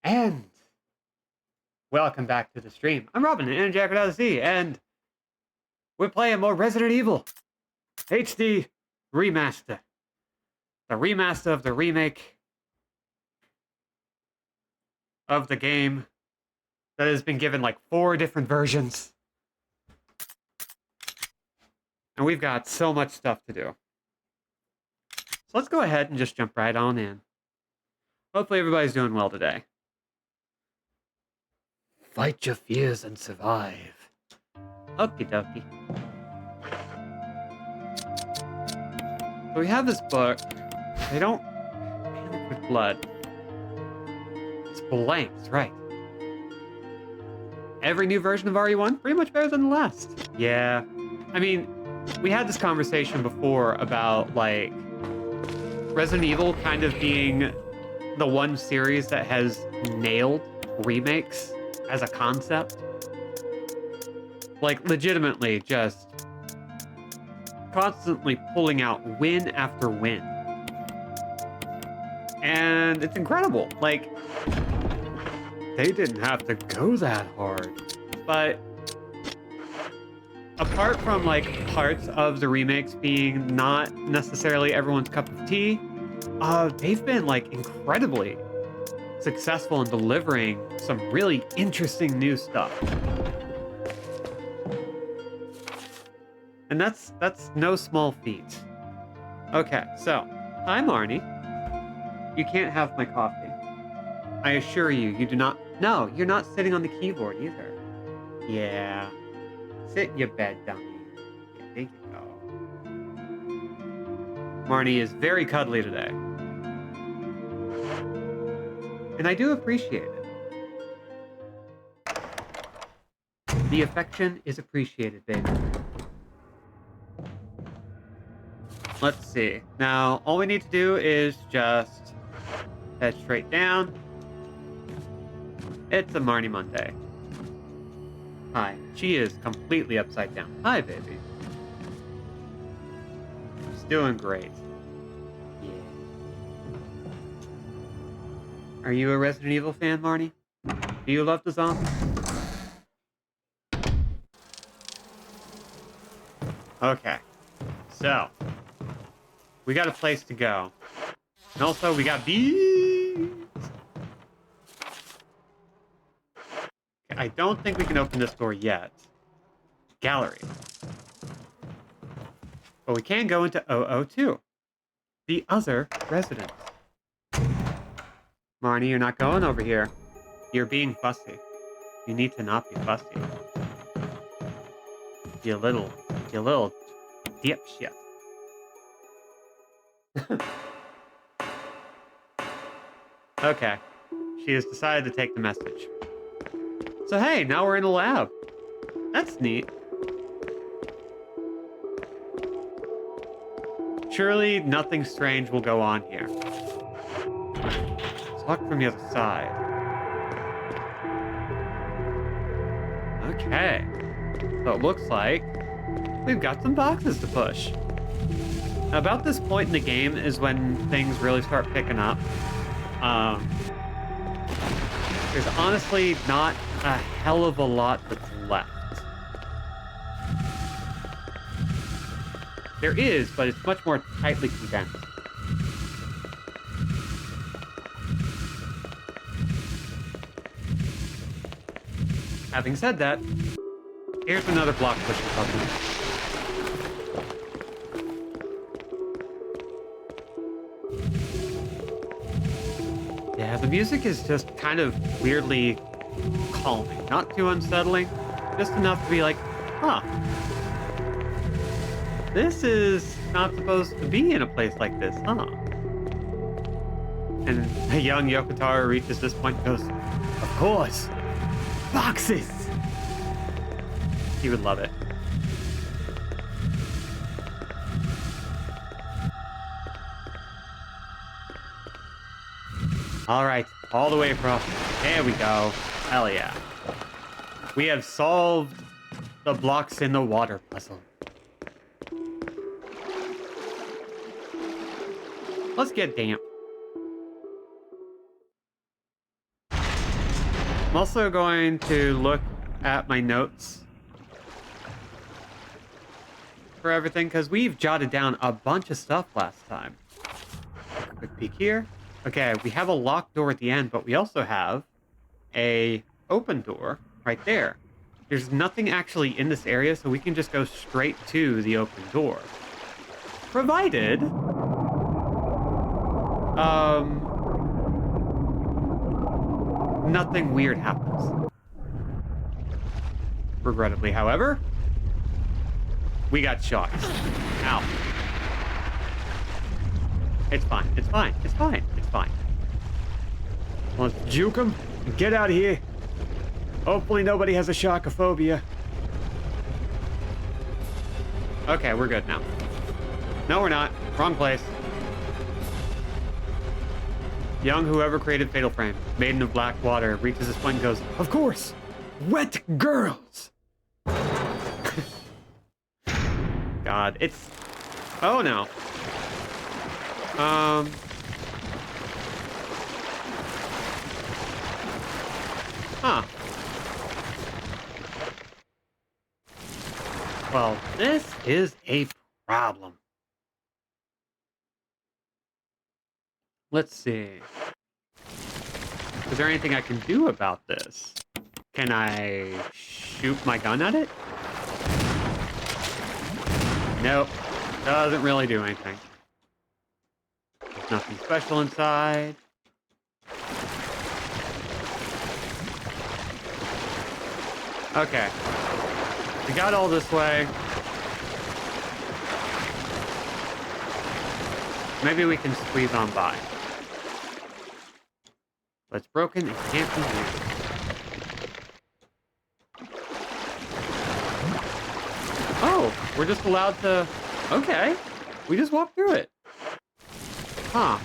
And welcome back to the stream. I'm Robin, and Jack out of the Sea, and we're playing more Resident Evil HD Remaster. The remaster of the remake of the game that has been given like 4 different versions. And we've got so much stuff to do. So let's go ahead and just jump right on in. Hopefully everybody's doing well today. Fight your fears and survive. Okie dokie. So we have this book. They don't panic with blood. It's blank, right. Every new version of RE1 pretty much better than the last. Yeah. I mean, we had this conversation before about like Resident Evil kind of being the one series that has nailed remakes as a concept. Like, legitimately just constantly pulling out win after win. And it's incredible. Like, they didn't have to go that hard. But apart from, like, parts of the remakes being not necessarily everyone's cup of tea, they've been, like, incredibly successful in delivering some really interesting new stuff. And that's no small feat. Okay, so, hi Marnie. You can't have my coffee. I assure you, you do not... No, you're not sitting on the keyboard either. Yeah. Sit in your bed, dummy. Yeah, there you go. Marnie is very cuddly today. And I do appreciate it. The affection is appreciated, baby. Let's see. Now, all we need to do is just head straight down. It's a Marnie Monday. Hi. She is completely upside down. Hi, baby. She's doing great. Yeah. Are you a Resident Evil fan, Marnie? Do you love the zombies? Okay. So, we got a place to go. And also, we got bees! Okay, I don't think we can open this door yet. Gallery. But we can go into 002. The other residence. Marnie, you're not going over here. You're being fussy. You need to not be fussy. You little dipshit. Okay. She has decided to take the message. So hey, now we're in the lab. That's neat. Surely nothing strange will go on here. Let's look from the other side. Okay. So it looks like we've got some boxes to push. Now, about this point in the game is when things really start picking up. There's honestly not a hell of a lot that's left. There is, but it's much more tightly condensed. Having said that, here's another block pushing puzzle. Yeah, the music is just kind of weirdly calming. Not too unsettling, just enough to be like, huh. This is not supposed to be in a place like this, huh? And a young Yokotaro reaches this point and goes, of course, boxes! He would love it. All right, all the way across. There we go. Hell yeah. We have solved the blocks in the water puzzle. Let's get damp. I'm also going to look at my notes for everything, because we've jotted down a bunch of stuff last time. Quick peek here. Okay, we have a locked door at the end, but we also have a open door right there. There's nothing actually in this area, so we can just go straight to the open door. Provided... nothing weird happens. Regrettably, however, we got shocked. Ow. It's fine. It's fine. It's fine. It's fine. Let's juke him and get out of here. Hopefully nobody has a shockophobia. Okay, we're good now. No, we're not. Wrong place. Young whoever created Fatal Frame, maiden of black water, reaches this point and goes, of course, wet girls. God, it's... Oh, no. Huh. Well, this is a problem. Let's see. Is there anything I can do about this? Can I shoot my gun at it? Nope. Doesn't really do anything. There's nothing special inside. Okay. We got all this way. Maybe we can squeeze on by. But it's broken, it can't be used. Oh, we're just allowed to... Okay. We just walked through it. Huh.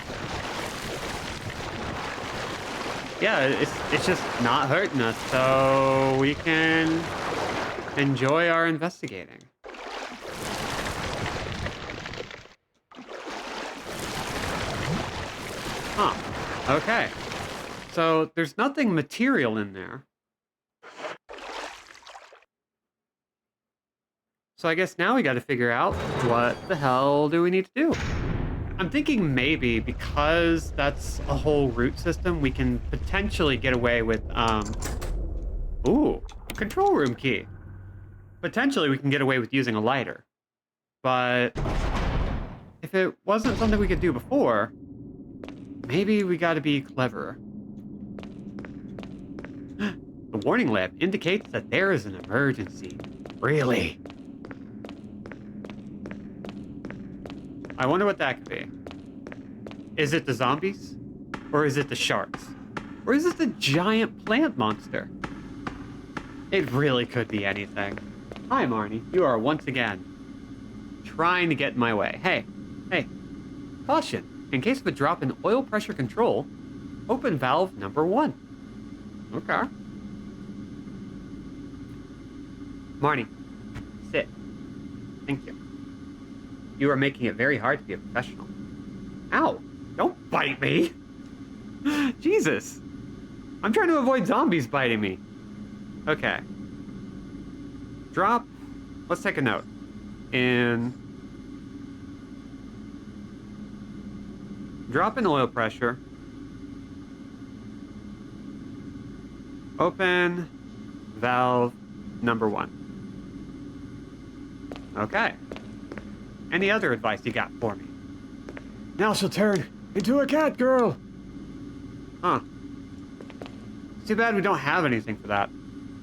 Yeah, it's just not hurting us, so we can enjoy our investigating. Huh. Okay. So there's nothing material in there. So I guess now we got to figure out what the hell do we need to do. I'm thinking maybe because that's a whole root system, we can potentially get away with, ooh, control room key. Potentially we can get away with using a lighter. But if it wasn't something we could do before, maybe we got to be cleverer. The warning lamp indicates that there is an emergency. Really? I wonder what that could be. Is it the zombies? Or is it the sharks? Or is it the giant plant monster? It really could be anything. Hi, Marnie. You are once again trying to get in my way. Hey, caution. In case of a drop in oil pressure control, open valve number 1. Okay. Marnie, sit. Thank you. You are making it very hard to be a professional. Ow! Don't bite me! Jesus! I'm trying to avoid zombies biting me. Okay. Drop. Let's take a note. Drop in oil pressure. Open valve number 1. Okay. Any other advice you got for me? Now she'll turn into a cat girl. Huh. Too bad we don't have anything for that.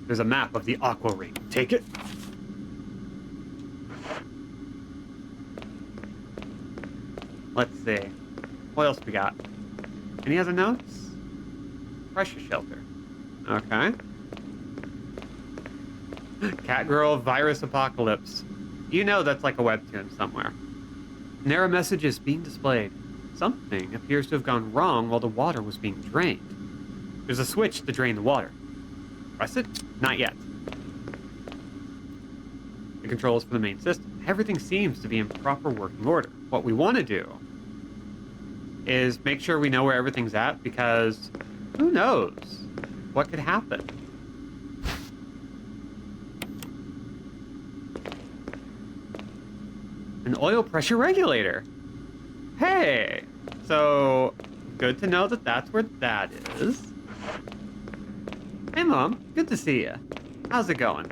There's a map of the Aqua Ring. Take it. Let's see. What else we got? Any other notes? Pressure shelter. Okay. Cat girl virus apocalypse. You know that's like a webtoon somewhere. An error message is being displayed. Something appears to have gone wrong while the water was being drained. There's a switch to drain the water. Press it? Not yet. The controls for the main system. Everything seems to be in proper working order. What we want to do is make sure we know where everything's at, because who knows? what could happen. An oil pressure regulator. Hey, so good to know that that's where that is. Hey, Mom. Good to see you. How's it going?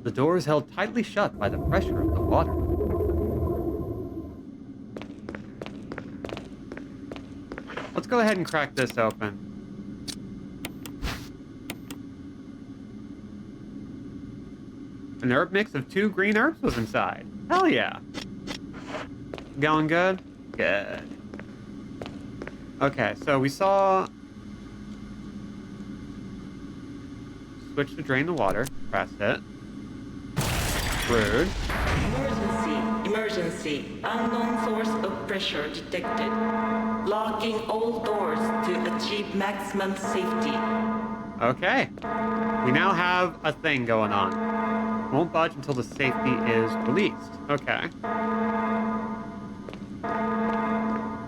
The door is held tightly shut by the pressure of the water. Let's go ahead and crack this open. An herb mix of 2 green herbs was inside. Hell yeah. Going good? Good. Okay, so we saw... Switch to drain the water. Press it. Rude. Emergency. Unknown source of pressure detected. Locking all doors to achieve maximum safety. Okay. We now have a thing going on. Won't budge until the safety is released. Okay.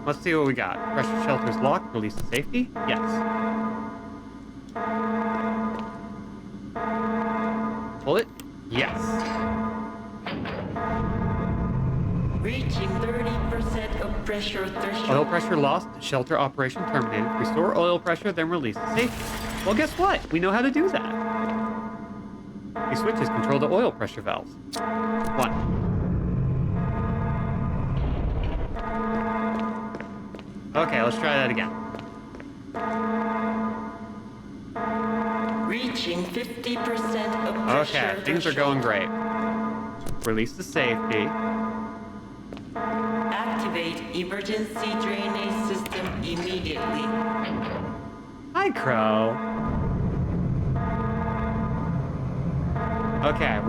Let's see what we got. Pressure shelters locked. Release to safety? Yes. Pull it? Yes. Reaching 30% of pressure threshold. Oil pressure lost. Shelter operation terminated. Restore oil pressure, then release to safety. Well, guess what? We know how to do that. These switches control the oil pressure valves. 1. Okay, let's try that again. Reaching 50% of pressure. Okay, things are going great. Release to safety. Activate emergency drainage system immediately. Hi, Crow. Okay,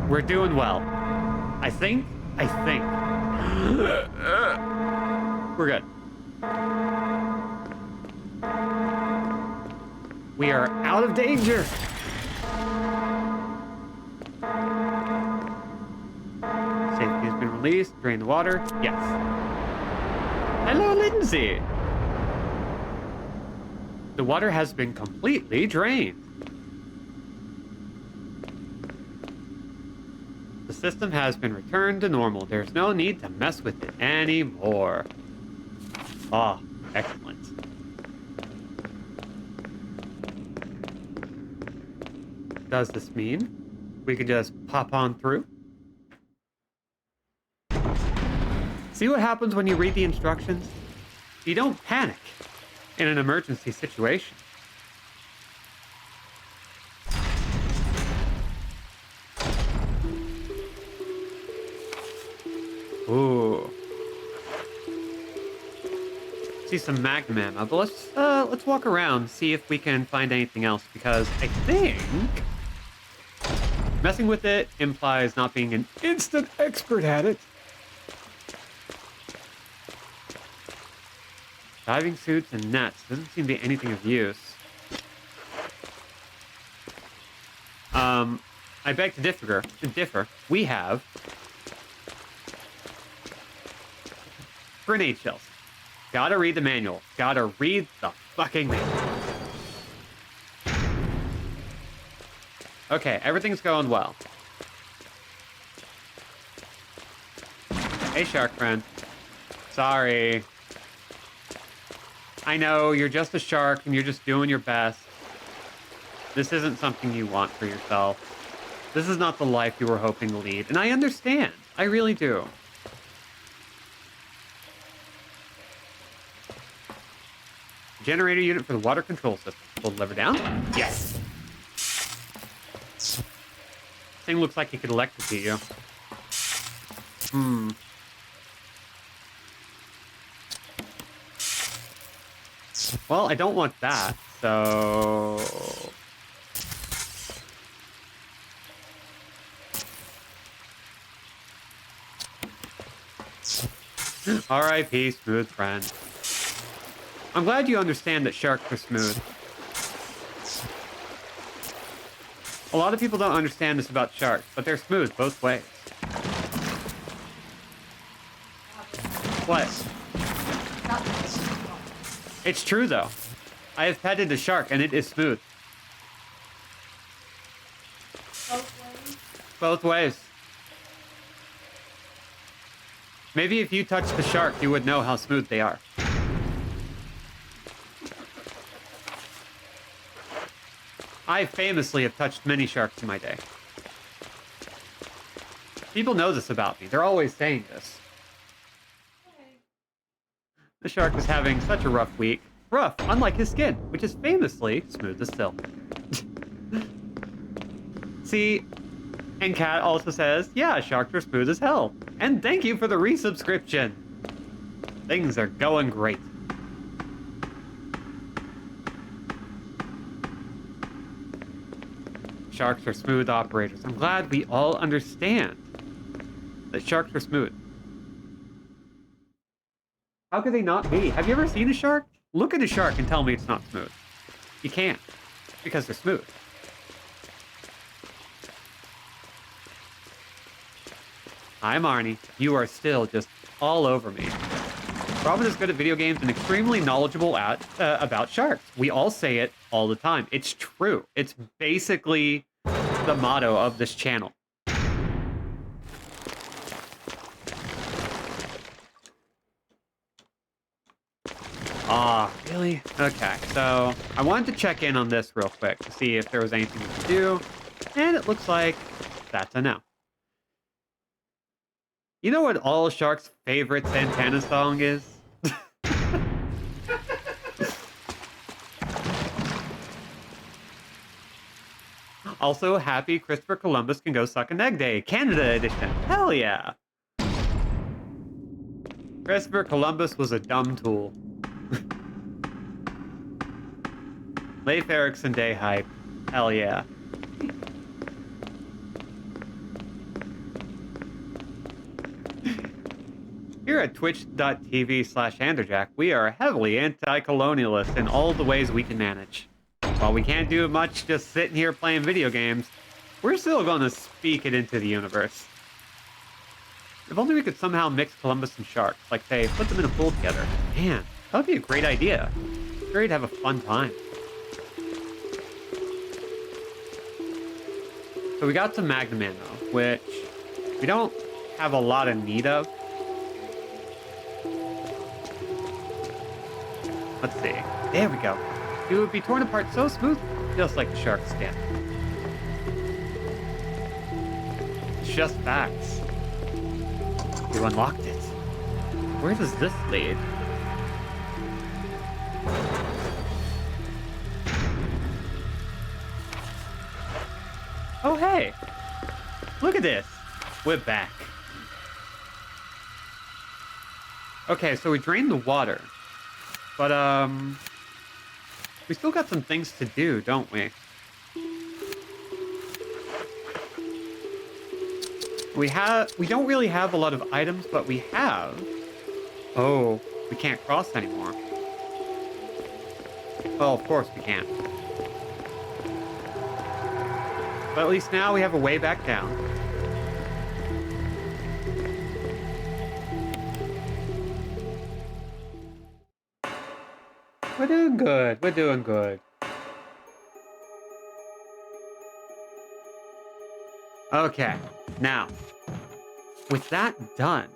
we're doing well. I think. We're good. We are out of danger. Safety has been released. Drain the water. Yes. Hello, Lindsay. The water has been completely drained. The system has been returned to normal. There's no need to mess with it anymore. Ah, excellent. Does this mean we can just pop on through? See what happens when you read the instructions? You don't panic in an emergency situation. Ooh. See some magnum ammo, but let's walk around, see if we can find anything else, because I think messing with it implies not being an instant expert at it. Diving suits and nets doesn't seem to be anything of use. I beg to differ. We have grenade shells. Gotta read the manual. Gotta read the fucking manual. Okay, everything's going well. Hey, shark friend. Sorry. I know, you're just a shark and you're just doing your best. This isn't something you want for yourself. This is not the life you were hoping to lead. And I understand. I really do. Generator unit for the water control system. Will deliver down? Yes. Thing looks like it could electrocute you. Well, I don't want that, so... R.I.P. smooth friend. I'm glad you understand that sharks are smooth. A lot of people don't understand this about sharks, but they're smooth both ways. What? It's true, though. I have petted a shark, and it is smooth. Both ways. Both ways. Maybe if you touched the shark, you would know how smooth they are. I famously have touched many sharks in my day. People know this about me. They're always saying this. Okay. The shark is having such a rough week. Rough, unlike his skin, which is famously smooth as silk. See, and Kat also says, yeah, sharks are smooth as hell. And thank you for the resubscription. Things are going great. Sharks are smooth operators. I'm glad we all understand that sharks are smooth. How could they not be? Have you ever seen a shark? Look at a shark and tell me it's not smooth. You can't, because they're smooth. Hi, Marnie. You are still just all over me. Robin is good at video games and extremely knowledgeable about sharks. We all say it all the time. It's true. It's basically the motto of this channel. Ah, really? Okay, so I wanted to check in on this real quick to see if there was anything we could do, and it looks like that's a no. You know what all sharks' favorite Santana song is? Also, happy Christopher Columbus can go suck an egg day, Canada edition. Hell yeah! Christopher Columbus was a dumb tool. Leif Erikson Day hype. Hell yeah. Here at twitch.tv/Anderjack, we are heavily anti-colonialist in all the ways we can manage. While we can't do much just sitting here playing video games, we're still going to speak it into the universe. If only we could somehow mix Columbus and sharks, like say, put them in a pool together. Man, that would be a great idea. Sure, you'd have a fun time. So we got some Magnum ammo, which we don't have a lot of need of. Let's see. There we go. It would be torn apart so smooth, just like the shark's skin. It's just facts. You unlocked it. Where does this lead? Oh, hey! Look at this! We're back. Okay, so we drained the water. But, we still got some things to do, don't we? We don't really have a lot of items, but we have... Oh, we can't cross anymore. Well, of course we can't. But at least now we have a way back down. We're doing good. We're doing good. Okay, now, with that done,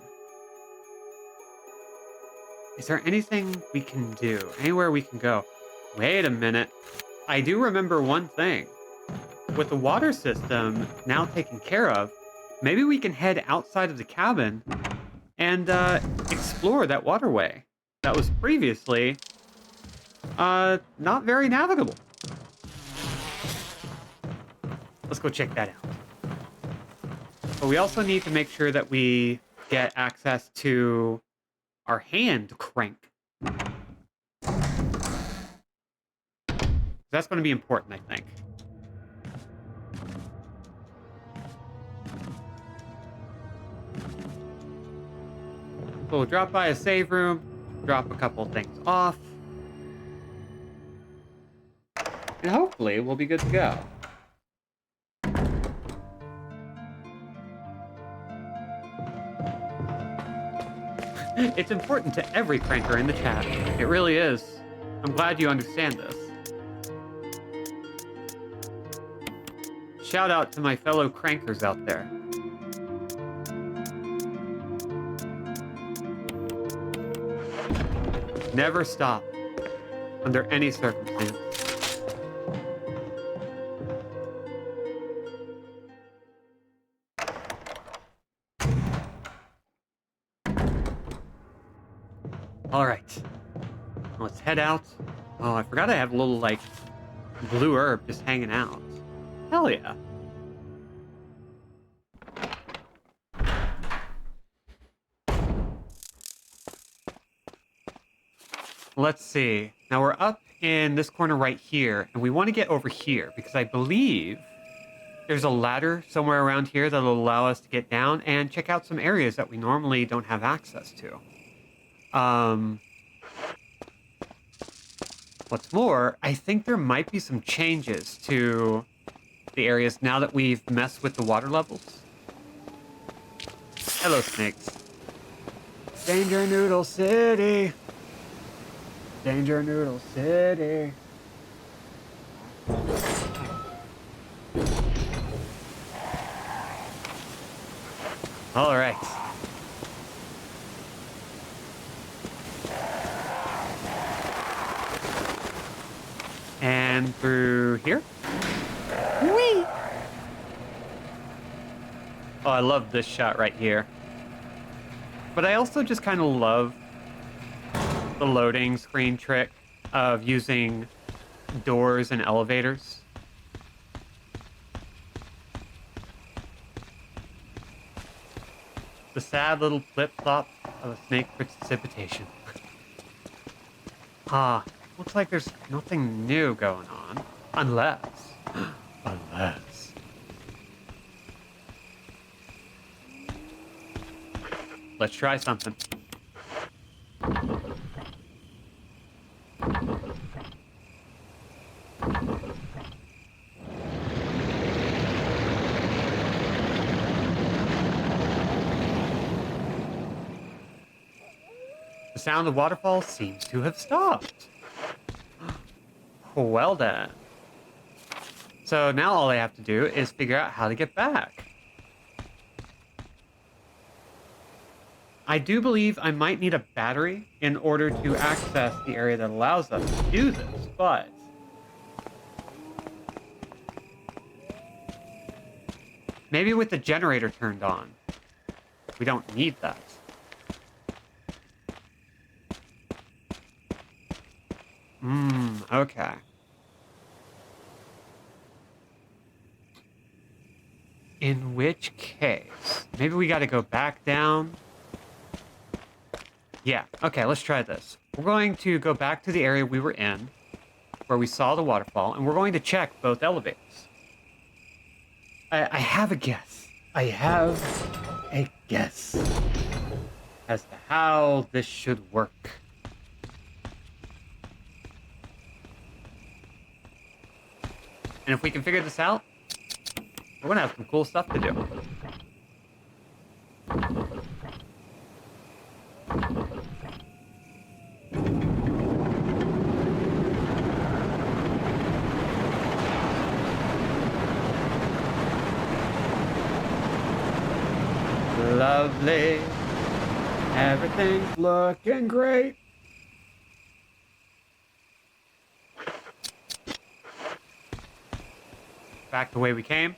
is there anything we can do? Anywhere we can go? Wait a minute. I do remember one thing. With the water system now taken care of, maybe we can head outside of the cabin and explore that waterway that was previously not very navigable. Let's go check that out. But we also need to make sure that we get access to our hand crank. That's going to be important, I think. So we'll drop by a save room, drop a couple things off, and hopefully we'll be good to go. It's important to every cranker in the chat. It really is. I'm glad you understand this. Shout out to my fellow crankers out there. Never stop, under any circumstance. All right, let's head out. Oh, I forgot I have a little, like, blue herb just hanging out. Hell yeah. Let's see. Now we're up in this corner right here, and we want to get over here because I believe there's a ladder somewhere around here that'll allow us to get down and check out some areas that we normally don't have access to. What's more, I think there might be some changes to the areas now that we've messed with the water levels. Hello, snakes. Danger Noodle City. Danger Noodle City. All right. And through here. Whee! Oh, I love this shot right here. But I also just kind of love the loading screen trick of using doors and elevators. The sad little flip-flop of a snake precipitation. Looks like there's nothing new going on. Unless... unless... Let's try something. The sound of the waterfall seems to have stopped. Well then. So now all I have to do is figure out how to get back. I do believe I might need a battery in order to access the area that allows us to do this, but... maybe with the generator turned on, we don't need that. Okay. In which case, maybe we gotta go back down. Yeah, okay, let's try this. We're going to go back to the area we were in, where we saw the waterfall, and we're going to check both elevators. I have a guess. I have a guess as to how this should work. And if we can figure this out, we're gonna have some cool stuff to do. Lovely. Everything's looking great. Back the way we came.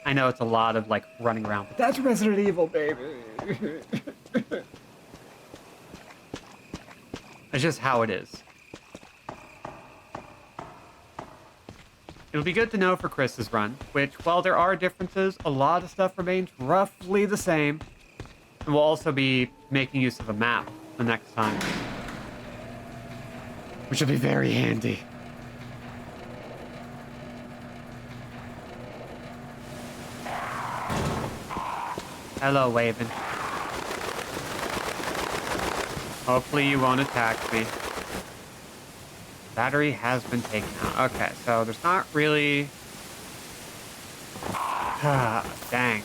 I know it's a lot of like running around, but that's Resident Evil, baby. It's just how it is. It'll be good to know for Chris's run, which, while there are differences, a lot of stuff remains roughly the same. And we'll also be making use of a map the next time, which will be very handy. Hello, Waven. Hopefully you won't attack me. Battery has been taken out. Okay, so there's not really... dang.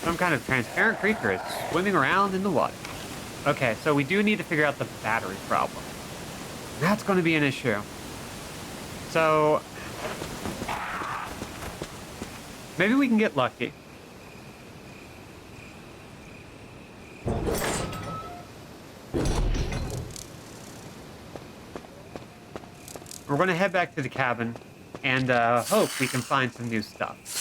Some kind of transparent creature is swimming around in the water. Okay, so we do need to figure out the battery problem. That's going to be an issue. So maybe we can get lucky. We're going to head back to the cabin and hope we can find some new stuff.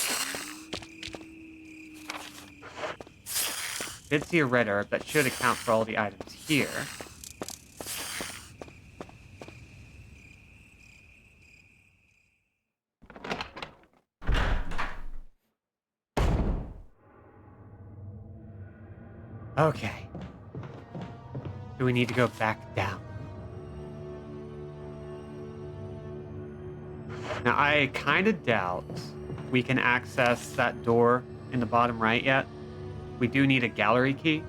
Did see a red herb that should account for all the items here. Okay. Do we need to go back down? Now, I kind of doubt we can access that door in the bottom right yet. We do need a gallery key.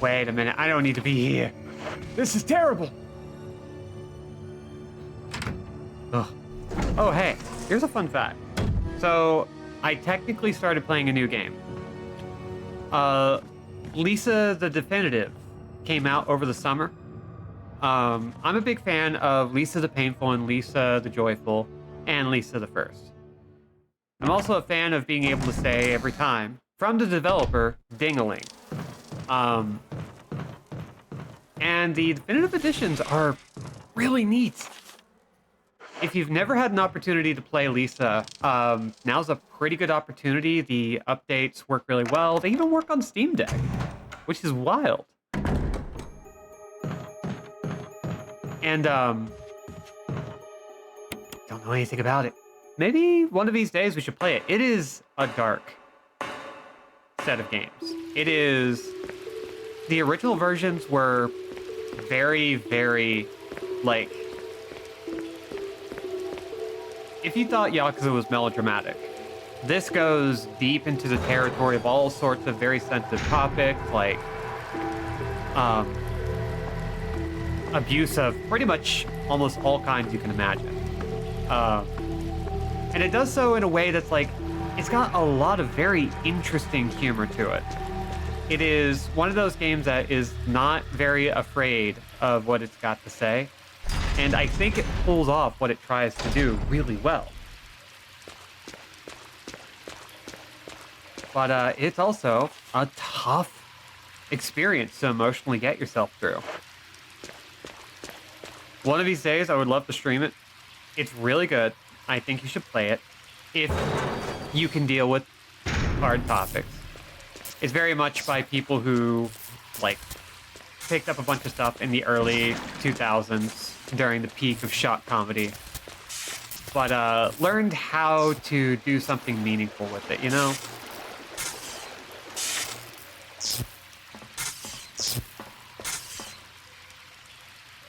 Wait a minute, I don't need to be here. This is terrible. Ugh. Oh, hey, here's a fun fact. So, I technically started playing a new game. Lisa the Definitive came out over the summer. I'm a big fan of Lisa the Painful and Lisa the Joyful and Lisa the First. I'm also a fan of being able to say every time, from the developer, ding-a-ling. And the definitive editions are really neat. If you've never had an opportunity to play Lisa, now's a pretty good opportunity. The updates work really well. They even work on Steam Deck, which is wild. And, don't know anything about it. Maybe one of these days we should play it. It is a dark set of games. It is... The original versions were very, very, like... If you thought Yakuza was melodramatic, this goes deep into the territory of all sorts of very sensitive topics, like abuse of pretty much almost all kinds you can imagine. And it does so in a way that's like, it's got a lot of very interesting humor to it. It is one of those games that is not very afraid of what it's got to say. And I think it pulls off what it tries to do really well. But it's also a tough experience to emotionally get yourself through. One of these days, I would love to stream it. It's really good. I think you should play it if you can deal with hard topics. It's very much by people who, like, picked up a bunch of stuff in the early 2000s during the peak of shock comedy, but learned how to do something meaningful with it, you know?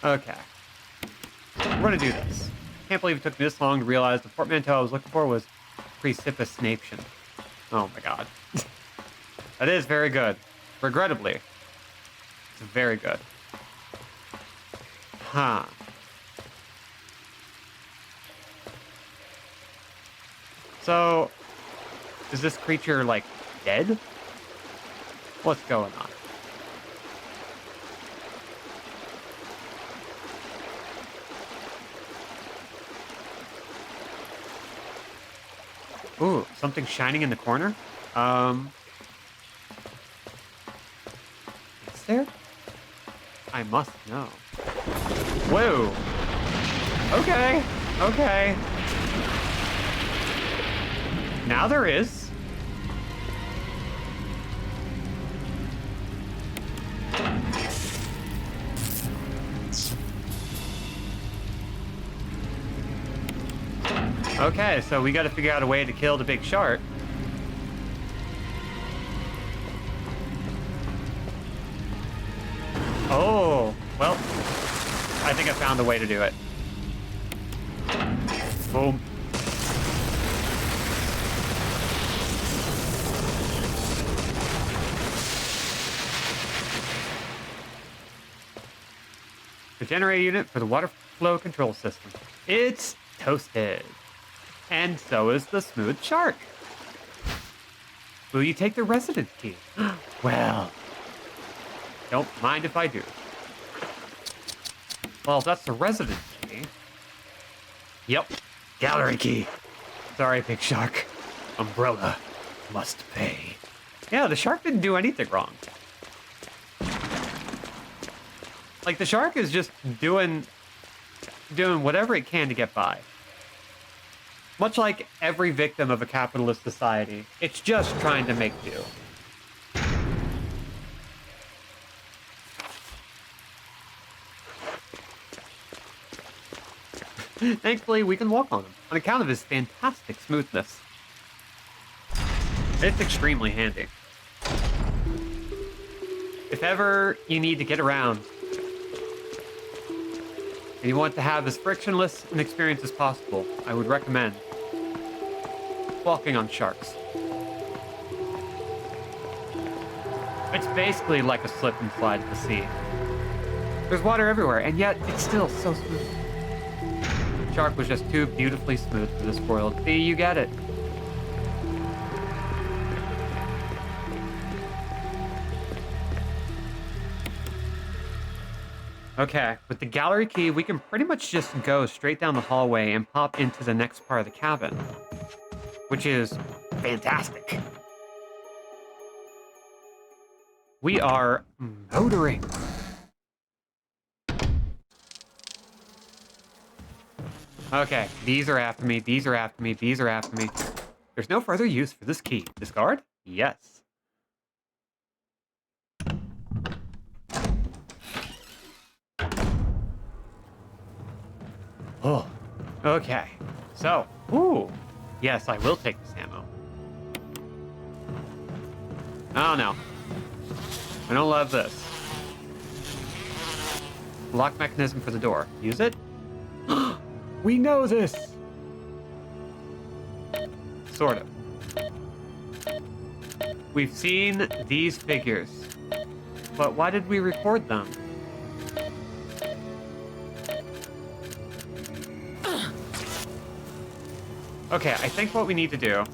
Okay. We're gonna do this. Can't believe it took me this long to realize the portmanteau I was looking for was precipitation. Oh my god. That is very good. Regrettably. It's very good. Huh. So, is this creature, like, dead? What's going on? Ooh, something shining in the corner? Is there? I must know. Whoa! Okay, okay. Now there is. Okay, so we gotta figure out a way to kill the big shark. Oh, well, I think I found a way to do it. Boom. The generator unit for the water flow control system. It's toasted. And so is the smooth shark. Will you take the resident key? Well, don't mind if I do. Well, that's the resident key. Yep, gallery key. Sorry, big shark. Umbrella must pay. Yeah, the shark didn't do anything wrong. Like, the shark is just doing whatever it can to get by. Much like every victim of a capitalist society, it's just trying to make do. Thankfully, we can walk on him, on account of his fantastic smoothness. It's extremely handy. If ever you need to get around, and you want to have as frictionless an experience as possible, I would recommend walking on sharks. It's basically like a slip and slide to the sea. There's water everywhere, and yet it's still so smooth. The shark was just too beautifully smooth for this world. See, you get it. Okay, with the gallery key, we can pretty much just go straight down the hallway and pop into the next part of the cabin, which is fantastic. We are motoring. Okay, these are after me, these are after me, these are after me. There's no further use for this key. Discard? Yes. Oh, okay. So, ooh, yes, I will take this ammo. Oh no, I don't love this. Lock mechanism for the door. Use it. We know this. Sort of. We've seen these figures, but why did we record them? Okay, I think what we need to do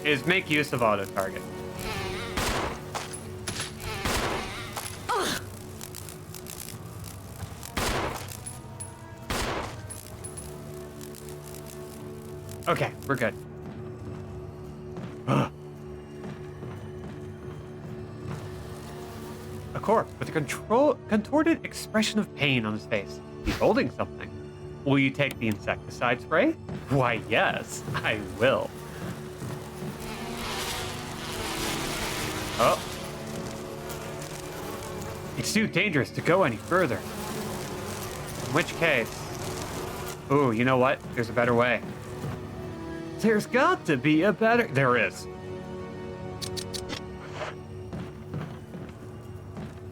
is make use of auto target. Okay, we're good. A corpse with a contorted expression of pain on his face. He's holding something. Will you take the insecticide spray? Why, yes, I will. Oh. It's too dangerous to go any further. In which case... Ooh, you know what? There's a better way. There's got to be a better... There is.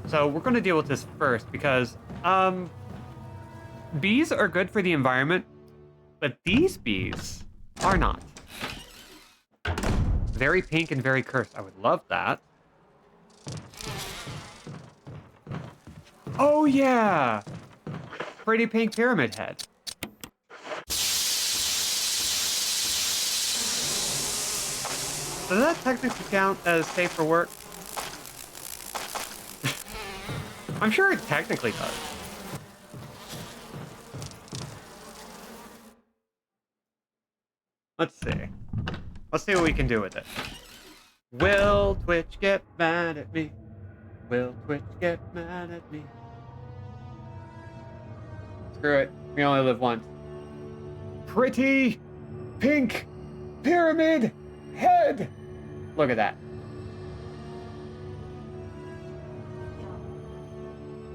So we're going to deal with this first because, bees are good for the environment, but these bees are not. Very pink and very cursed. I would love that. Oh, yeah. Pretty pink pyramid head. Does that technically count as safe for work? I'm sure it technically does. Let's see. Let's see what we can do with it. Will Twitch get mad at me? Will Twitch get mad at me? Screw it. We only live once. Pretty pink pyramid head! Look at that.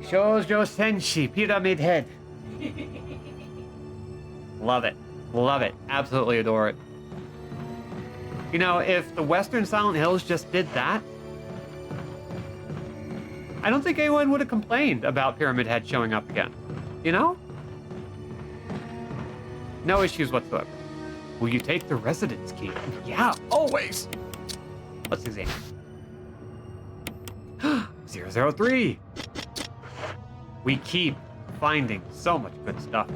Shoujo Senshi pyramid head. Love it. Love it. Absolutely adore it. You know, if the Western Silent Hills just did that, I don't think anyone would have complained about Pyramid Head showing up again. You know? No issues whatsoever. Will you take the residence key? Yeah, always. Let's examine. 003. We keep finding so much good stuff.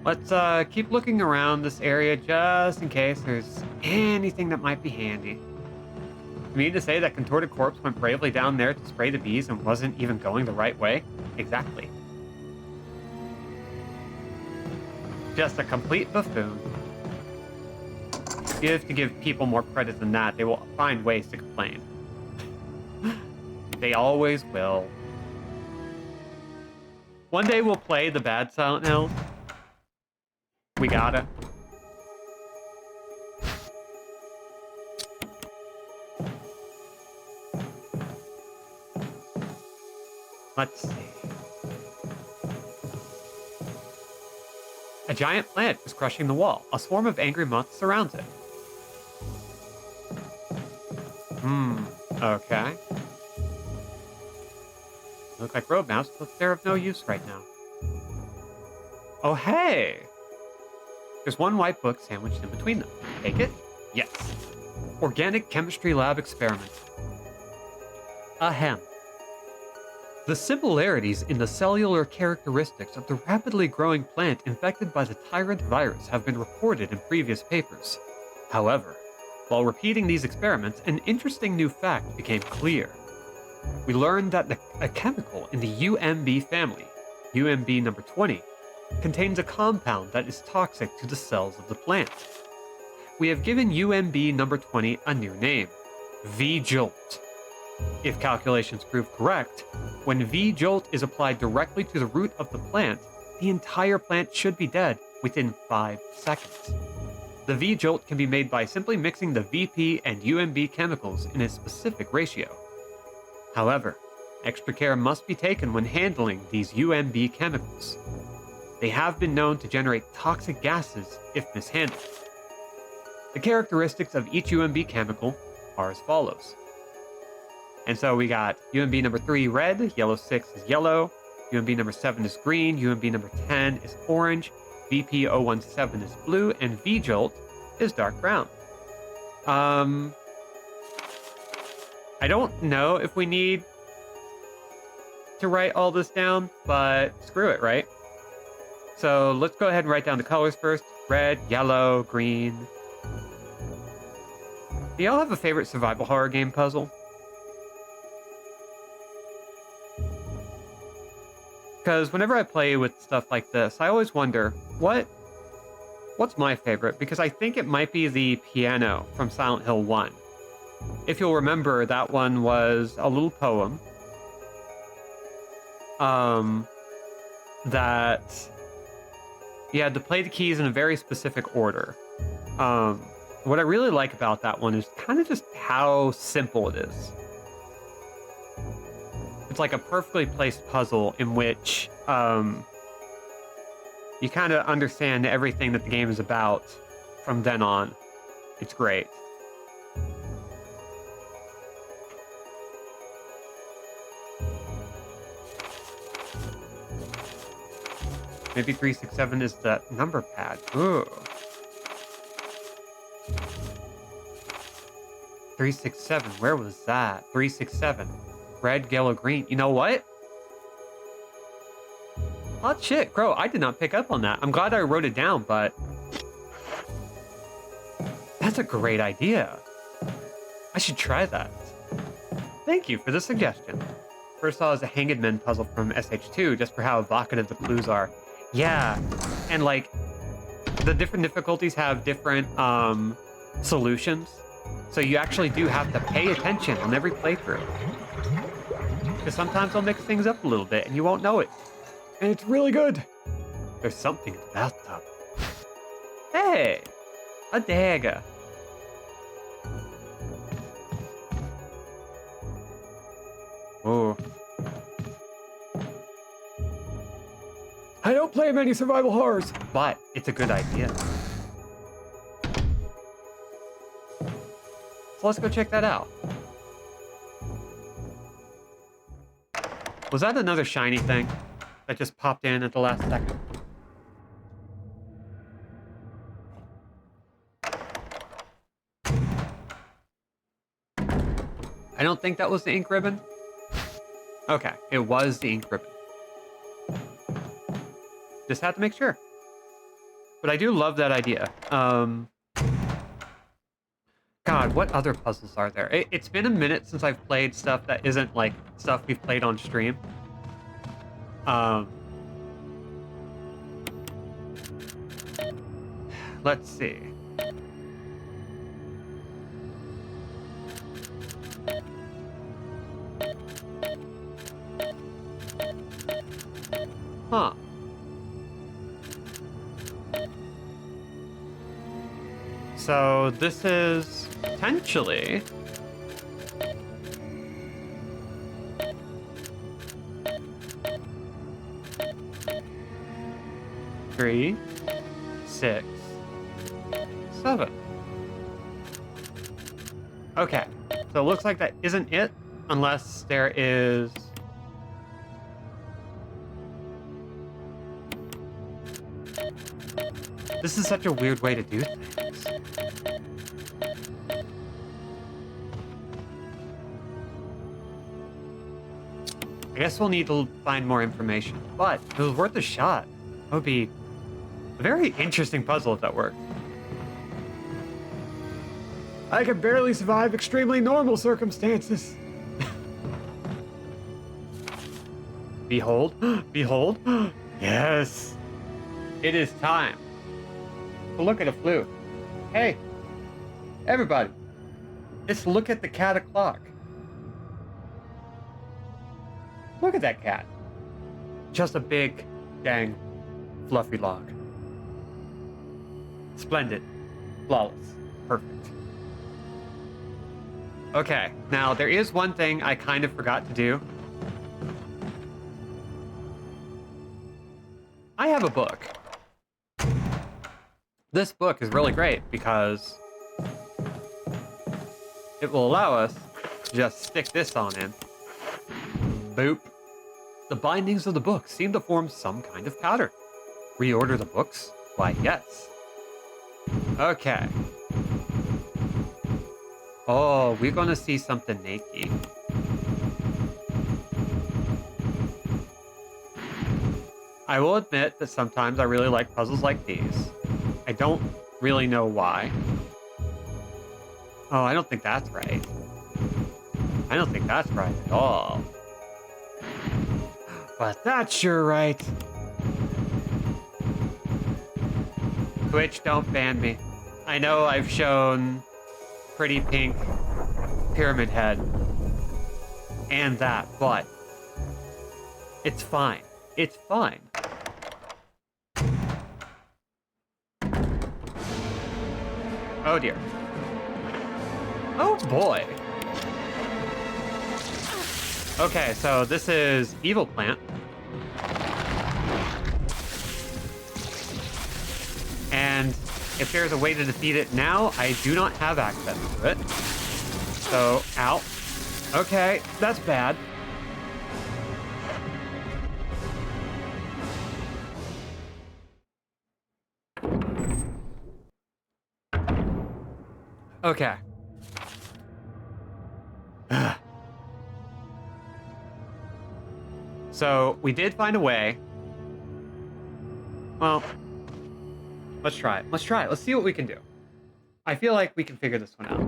Let's keep looking around this area just in case there's anything that might be handy. You mean to say that contorted corpse went bravely down there to spray the bees and wasn't even going the right way? Exactly. Just a complete buffoon. You have to give people more credit than that. They will find ways to complain. They always will. One day we'll play the bad Silent Hill. We gotta. Let's see. A giant plant is crushing the wall. A swarm of angry moths surrounds it. Okay. Look like road maps, but they're of no use right now. Oh, hey! There's one white book sandwiched in between them. Take it? Yes. Organic chemistry lab experiment. Ahem. The similarities in the cellular characteristics of the rapidly growing plant infected by the tyrant virus have been reported in previous papers. However, while repeating these experiments, an interesting new fact became clear. We learned that a chemical in the UMB family, UMB number 20, contains a compound that is toxic to the cells of the plant. We have given UMB number 20 a new name, V-Jolt. If calculations prove correct, when V-Jolt is applied directly to the root of the plant, the entire plant should be dead within 5 seconds. The V-Jolt can be made by simply mixing the VP and UMB chemicals in a specific ratio. However, extra care must be taken when handling these UMB chemicals. They have been known to generate toxic gases if mishandled. The characteristics of each UMB chemical are as follows. And so we got UMB number 3 red, yellow 6 is yellow, UMB number 7 is green, UMB number 10 is orange, VP017 is blue, and V-Jolt is dark brown. I don't know if we need to write all this down, but screw it, right? So let's go ahead and write down the colors first. Red, yellow, green. Do y'all have a favorite survival horror game puzzle? Because whenever I play with stuff like this, I always wonder, what's my favorite? Because I think it might be the piano from Silent Hill 1. If you'll remember, that one was a little poem that you had to play the keys in a very specific order. What I really like about that one is kind of just how simple it is. It's like a perfectly placed puzzle in which you kind of understand everything that the game is about from then on. It's great. Maybe 367 is the number pad. Ooh. 367, where was that? 367. Red, yellow, green. You know what? Oh shit, Crow, I did not pick up on that. I'm glad I wrote it down, but that's a great idea. I should try that. Thank you for the suggestion. First saw as a Hanged Men puzzle from SH2, just for how evocative the clues are. Yeah, and like, the different difficulties have different solutions, so you actually do have to pay attention on every playthrough. Because sometimes they'll mix things up a little bit and you won't know it. And it's really good. There's something in the bathtub. Hey, a dagger. Oh. I don't play many survival horrors, but it's a good idea. So let's go check that out. Was that another shiny thing that just popped in at the last second? I don't think that was the ink ribbon. Okay, it was the ink ribbon. Just had to make sure. But I do love that idea. God, what other puzzles are there? It's been a minute since I've played stuff that isn't like stuff we've played on stream. Let's see. Huh. So this is potentially three, 6, 7. Okay, so it looks like that isn't it, unless there is. This is such a weird way to do things. I guess we'll need to find more information, but it was worth a shot. It would be a very interesting puzzle if that worked. I can barely survive extremely normal circumstances. Behold, behold, yes. It is time to look at a flute. Hey, everybody, let's look at the cat o'clock. Look at that cat. Just a big, dang, fluffy log. Splendid. Flawless. Perfect. Okay, now there is one thing I kind of forgot to do. I have a book. This book is really great because it will allow us to just stick this on in. Boop. The bindings of the book seem to form some kind of pattern. Reorder the books? Why, yes. Okay. Oh, we're gonna see something naked. I will admit that sometimes I really like puzzles like these. I don't really know why. Oh, I don't think that's right. I don't think that's right at all. But that's sure right. Twitch, don't ban me. I know I've shown pretty pink pyramid head and that, but it's fine. It's fine. Oh dear. Oh boy. Okay, so this is Evil Plant. And if there's a way to defeat it now, I do not have access to it. So, ow. Okay, that's bad. Okay. So, we did find a way. Well, let's try it. Let's try it. Let's see what we can do. I feel like we can figure this one out.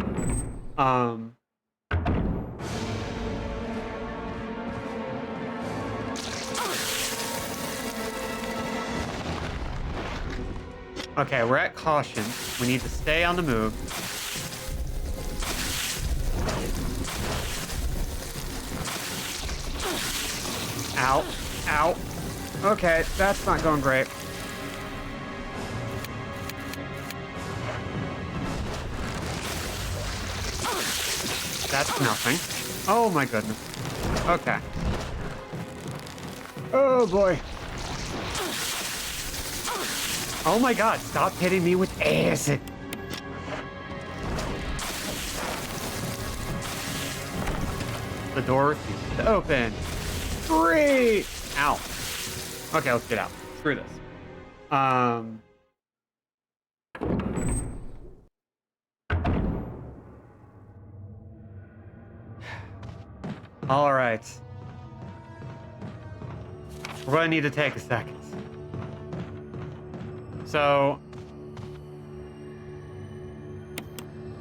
Okay, we're at caution. We need to stay on the move. Ow. Ow. Okay, that's not going great. That's nothing. Oh my goodness. Okay. Oh boy. Oh my god, stop hitting me with acid. The door refuses to open. Great! Ow. Okay, let's get out. Screw this. All right. We're going to need to take a second. So,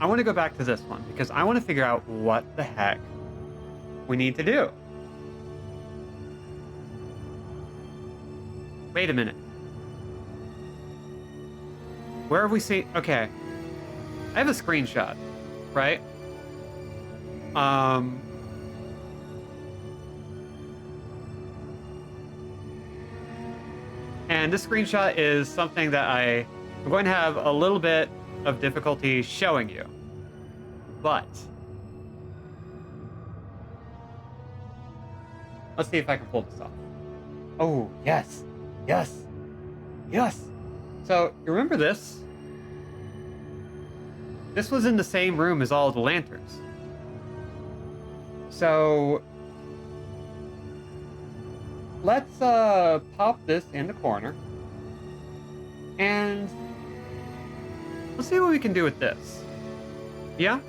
I want to go back to this one because I want to figure out what the heck we need to do. Wait a minute. Where have we seen? Okay. I have a screenshot, right? And this screenshot is something that I'm going to have a little bit of difficulty showing you. But let's see if I can pull this off. Oh, yes. Yes. Yes. So, you remember this? This was in the same room as all the lanterns. So, let's pop this in the corner. And let's see what we can do with this. Yeah?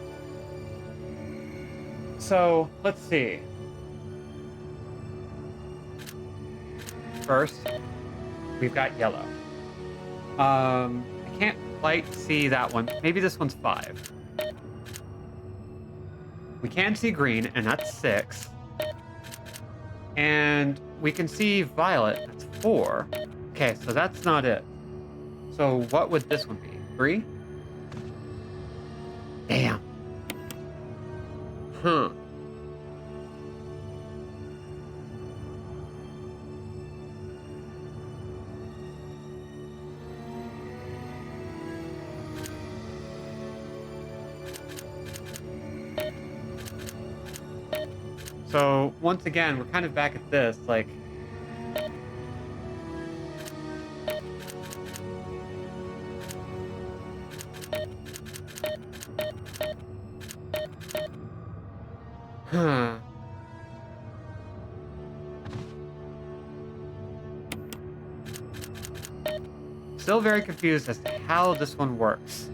So, let's see. First, we've got yellow. I can't quite see that one. Maybe this one's 5. We can see green, and that's 6. And we can see violet, that's 4. Okay, so that's not it. So what would this one be? 3? Damn. Huh. So, once again, we're kind of back at this, like... Huh. Still very confused as to how this one works.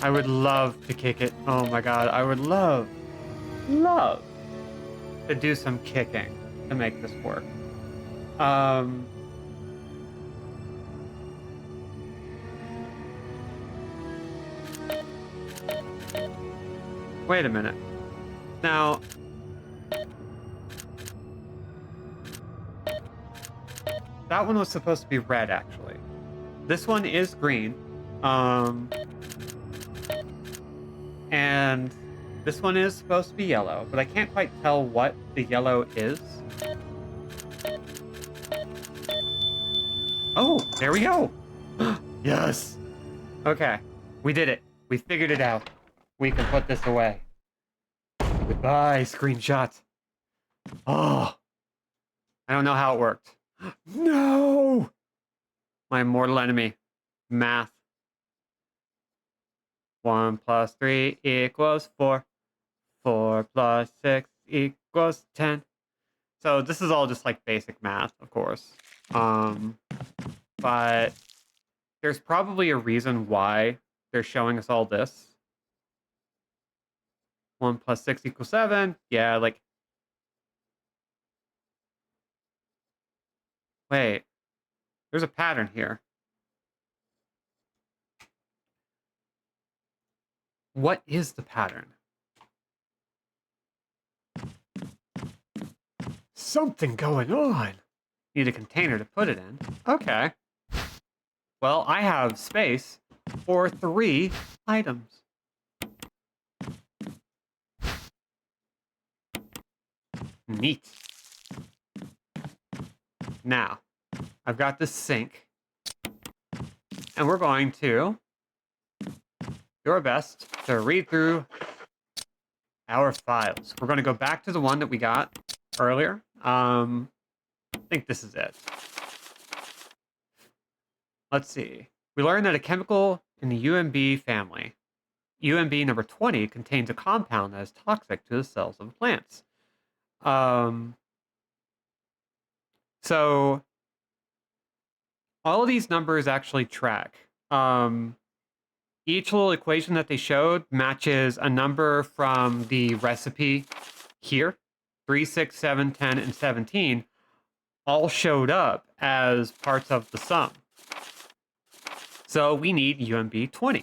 I would love to kick it. Oh my god, I would love to do some kicking to make this work. Wait a minute. Now, that one was supposed to be red, actually. This one is green. And this one is supposed to be yellow, but I can't quite tell what the yellow is. Oh, there we go. Yes. Okay, we did it. We figured it out. We can put this away. Goodbye, screenshot. Oh, I don't know how it worked. No! My mortal enemy, math. 1 plus 3 equals 4. 4 plus 6 equals 10. So this is all just like basic math, of course. But there's probably a reason why they're showing us all this. 1 plus 6 equals 7. Yeah, like... Wait. There's a pattern here. What is the pattern? Something going on. Need a container to put it in. Okay. Well, I have space for 3 items. Neat. Now, I've got this sink. And we're going to do our best to read through our files. We're going to go back to the one that we got earlier. I think this is it. Let's see. We learned that a chemical in the UMB family, UMB number 20, contains a compound that is toxic to the cells of plants. So all of these numbers actually track. Each little equation that they showed matches a number from the recipe here. 3, 6, 7, 10, and 17 all showed up as parts of the sum. So we need UMB 20,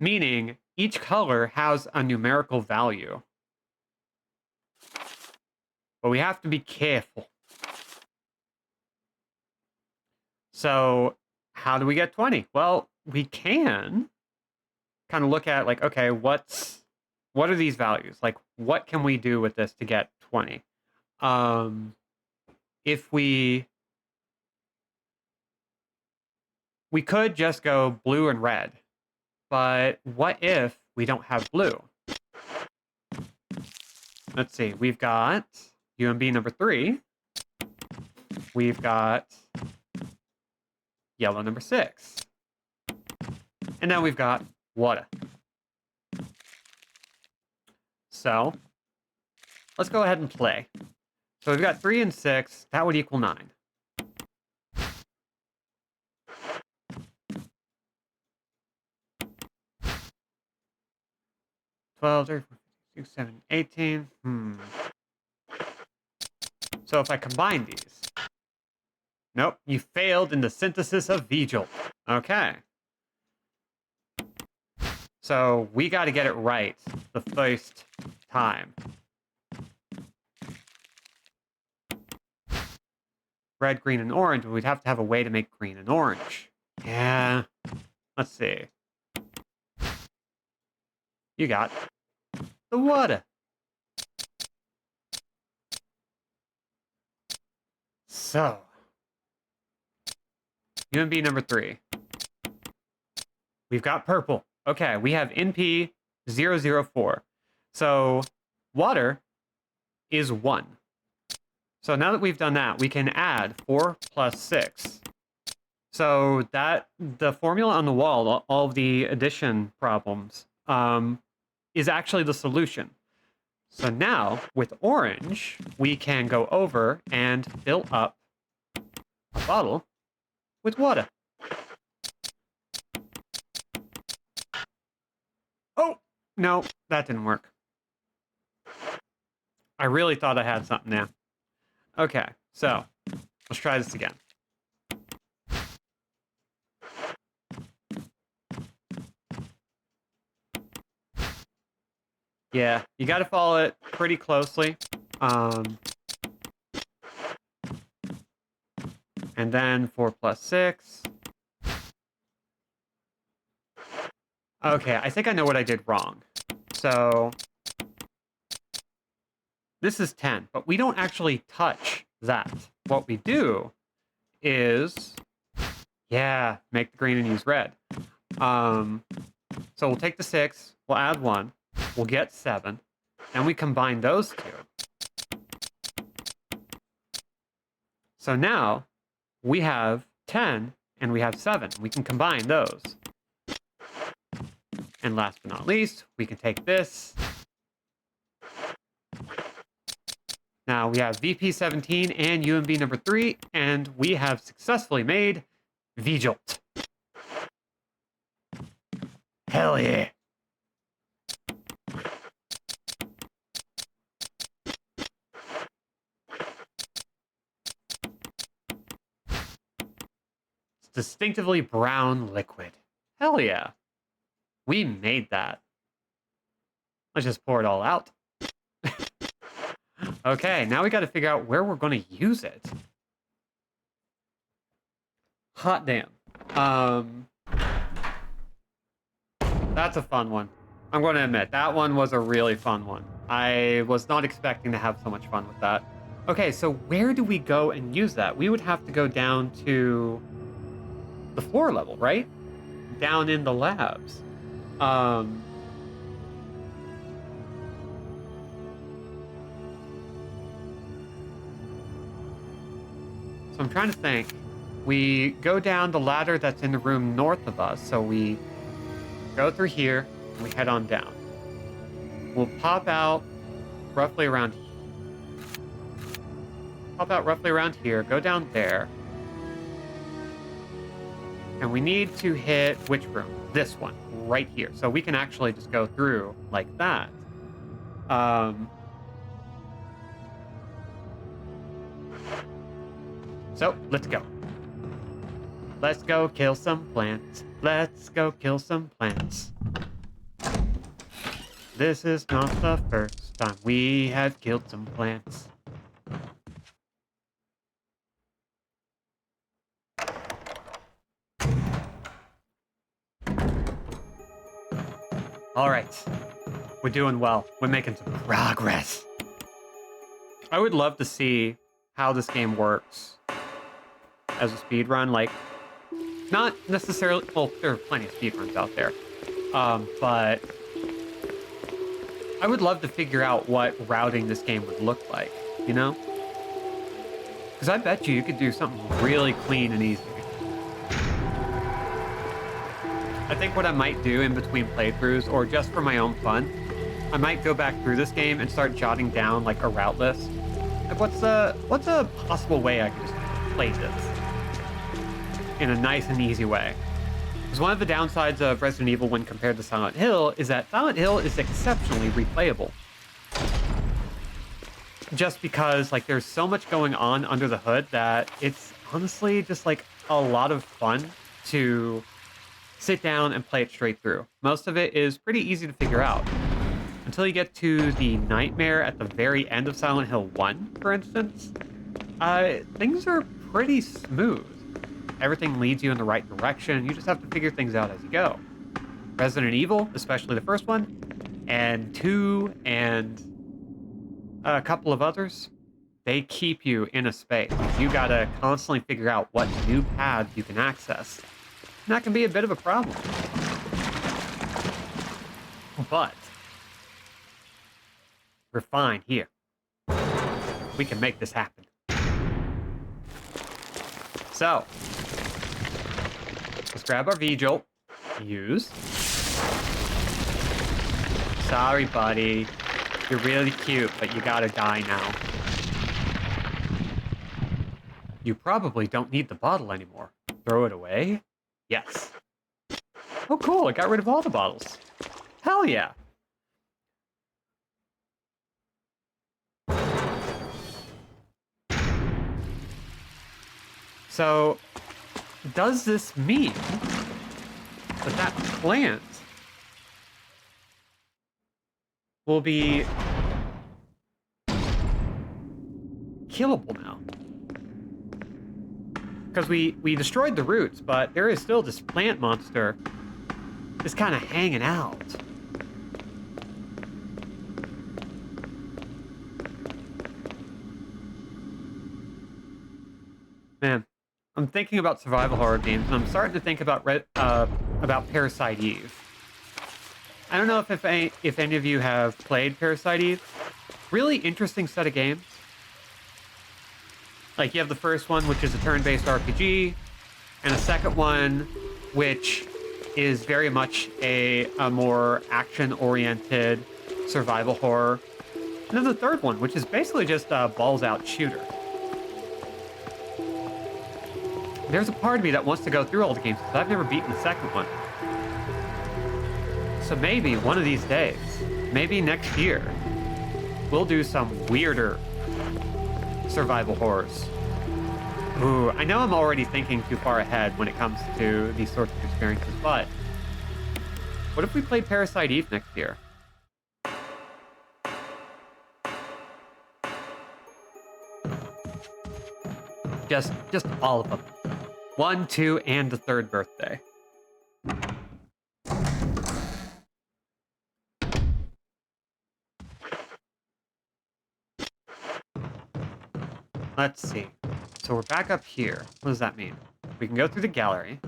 meaning each color has a numerical value. But we have to be careful. So how do we get 20? Well, we can kind of look at like, okay, what are these values? Like, what can we do with this to get 20? If we could just go blue and red, but what if we don't have blue? Let's see, we've got UMB number 3. We've got yellow number 6. And then we've got water. So let's go ahead and play. So we've got 3 and 6. That would equal 9. 12, 13, 14, 16, 17, 18. So if I combine these. Nope, you failed in the synthesis of V-Jolt. Okay. So we got to get it right the first time. Red, green, and orange, but we'd have to have a way to make green and orange. Yeah. Let's see. You got the water. So, UMB number 3. We've got purple. Okay, we have NP004. So, water is 1. So now that we've done that, we can add 4 plus 6. So that the formula on the wall, all of the addition problems, is actually the solution. So now, with orange, we can go over and fill up a bottle with water. Oh, no, that didn't work. I really thought I had something there. Okay, so let's try this again. Yeah, you got to follow it pretty closely. And then 4 plus 6. Okay, I think I know what I did wrong. So this is 10, but we don't actually touch that. What we do is, yeah, make the green and use red. So we'll take the 6, we'll add 1, we'll get 7, and we combine those two. So now we have 10 and we have 7. We can combine those. And last but not least, we can take this. Now we have VP17 and UMB number 3, and we have successfully made V-Jolt. Hell yeah. It's distinctively brown liquid. Hell yeah. We made that. Let's just pour it all out. Okay, now we got to figure out where we're going to use it. Hot damn. That's a fun one. I'm going to admit, that one was a really fun one. I was not expecting to have so much fun with that. Okay, so where do we go and use that? We would have to go down to the floor level, right? Down in the labs. So I'm trying to think. We go down the ladder that's in the room north of us. So we go through here and we head on down. We'll pop out roughly around here. Go down there. And we need to hit which room? This one, right here. So we can actually just go through like that. So, let's go. Let's go kill some plants. Let's go kill some plants. This is not the first time we have killed some plants. Alright. We're doing well. We're making some progress. I would love to see how this game works as a speedrun. Like, not necessarily... Well, there are plenty of speedruns out there. But I would love to figure out what routing this game would look like, you know? Because I bet you could do something really clean and easy. I think what I might do in between playthroughs, or just for my own fun, I might go back through this game and start jotting down like a route list. Like what's a possible way I could just play this in a nice and easy way? Because one of the downsides of Resident Evil when compared to Silent Hill is that Silent Hill is exceptionally replayable. Just because like there's so much going on under the hood that it's honestly just like a lot of fun to sit down and play it straight through. Most of it is pretty easy to figure out. Until you get to the nightmare at the very end of Silent Hill 1, for instance, things are pretty smooth. Everything leads you in the right direction. You just have to figure things out as you go. Resident Evil, especially the first one, and 2, and a couple of others, they keep you in a space. You gotta constantly figure out what new paths you can access. And that can be a bit of a problem. But we're fine here. We can make this happen. So, let's grab our V-Jolt. Use. Sorry, buddy. You're really cute, but you gotta die now. You probably don't need the bottle anymore. Throw it away? Yes. Oh, cool. I got rid of all the bottles. Hell yeah. So, does this mean that that plant will be killable now? Because we destroyed the roots, but there is still this plant monster just kind of hanging out. Man, I'm thinking about survival horror games, and I'm starting to think about Parasite Eve. I don't know if any of you have played Parasite Eve. Really interesting set of games. Like, you have the first one, which is a turn-based RPG, and a second one, which is very much a more action-oriented survival horror. And then the third one, which is basically just a balls-out shooter. There's a part of me that wants to go through all the games, because I've never beaten the second one. So maybe one of these days, maybe next year, we'll do some weirder survival horrors. Ooh, I know I'm already thinking too far ahead when it comes to these sorts of experiences, but what if we played Parasite Eve next year? Just all of them. 1, 2, and the third birthday. Let's see. So we're back up here. What does that mean? We can go through the gallery.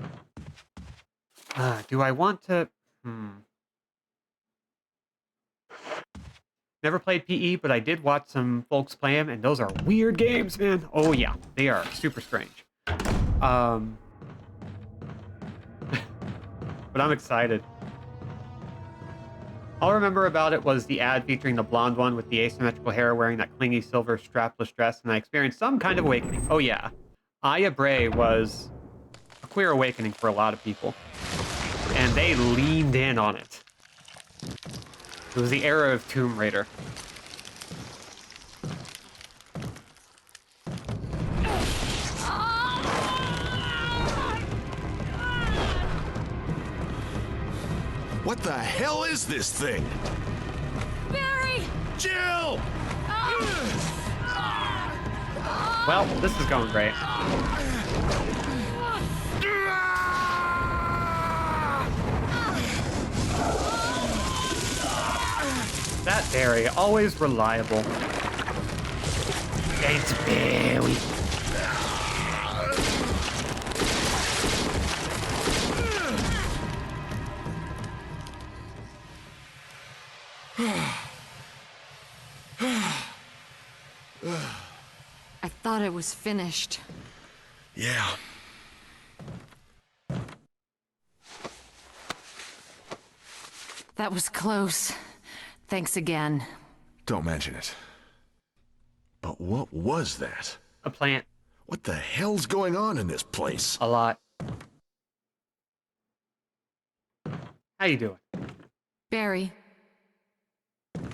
Do I want to... Never played PE, but I did watch some folks play them, and those are weird games, man. Oh yeah, they are super strange. But I'm excited. All I remember about it was the ad featuring the blonde one with the asymmetrical hair wearing that clingy silver strapless dress, and I experienced some kind of awakening. Oh yeah, Aya Bray was a queer awakening for a lot of people. And they leaned in on it. It was the era of Tomb Raider. What the hell is this thing? Barry! Jill! Well, this is going great. That Barry, always reliable. It's Barry. I thought it was finished. Yeah. That was close. Thanks again. Don't mention it. But what was that? A plant. What the hell's going on in this place? A lot. How you doing? Barry,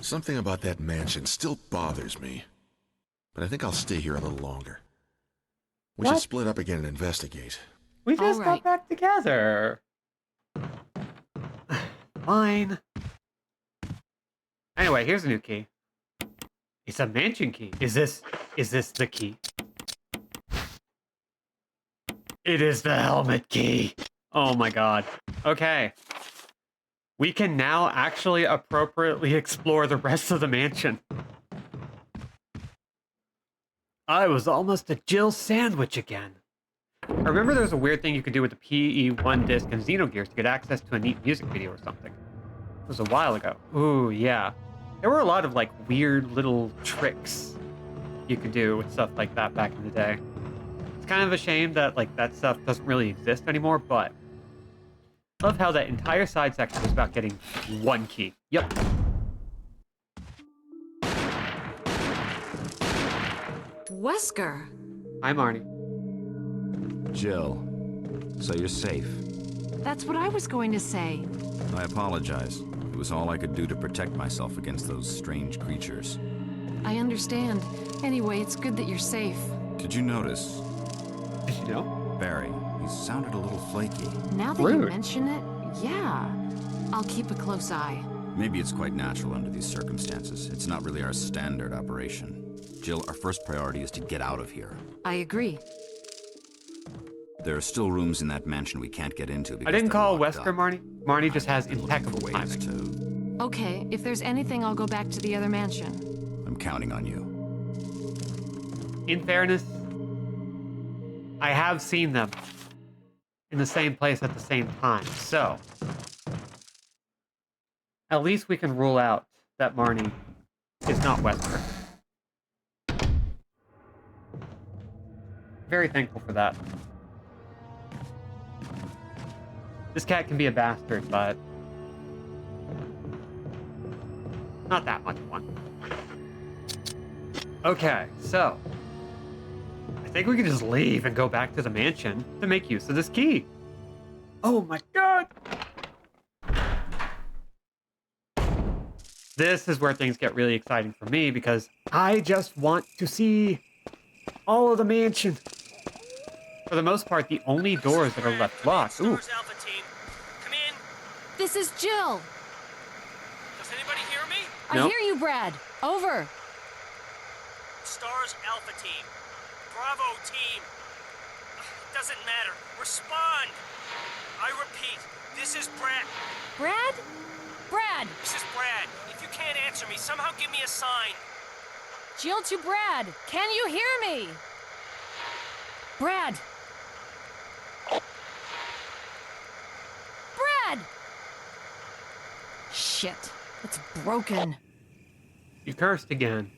Something about that mansion still bothers me. But I think I'll stay here a little longer. We should What? split up again and investigate. We just All got right. back together. Fine. Anyway, here's a new key. It's a mansion key. Is this the key? It is the helmet key. Oh my god. Okay. We can now actually appropriately explore the rest of the mansion. I was almost a Jill sandwich again. I remember there was a weird thing you could do with the PE1 disc and Xenogears to get access to a neat music video or something. It was a while ago. Ooh, yeah. There were a lot of, like, weird little tricks you could do with stuff like that back in the day. It's kind of a shame that, like, that stuff doesn't really exist anymore, but I love how that entire side section was about getting one key. Yep. Wesker. I'm Arnie. Jill, so you're safe. That's what I was going to say. I apologize. It was all I could do to protect myself against those strange creatures. I understand. Anyway, it's good that you're safe. Did you notice? Did you know? Barry, he sounded a little flaky. Now that you Rude. mention it, yeah. I'll keep a close eye. Maybe it's quite natural under these circumstances. It's not really our standard operation. Jill, our first priority is to get out of here. I agree. There are still rooms in that mansion we can't get into because I didn't they're call locked Wesker up. Marnie. Marnie just has I've been looking for impeccable ways timing. Okay, if there's anything, I'll go back to the other mansion. I'm counting on you. In fairness, I have seen them in the same place at the same time, so at least we can rule out that Marnie is not Wesker. Very thankful for that. This cat can be a bastard, but not that much fun. Okay, so I think we can just leave and go back to the mansion to make use of this key. Oh my god! This is where things get really exciting for me because I just want to see all of the mansion. For the most part, the only doors that are left locked. Ooh, Stars Alpha Team. Come in. This is Jill. Does anybody hear me? Nope. I hear you, Brad. Over. Stars Alpha Team. Bravo Team. Doesn't matter. Respond. I repeat, this is Brad. Brad? Brad! This is Brad. If you can't answer me, somehow give me a sign. Jill to Brad. Can you hear me? Brad! Brad! Shit. It's broken. you cursed again.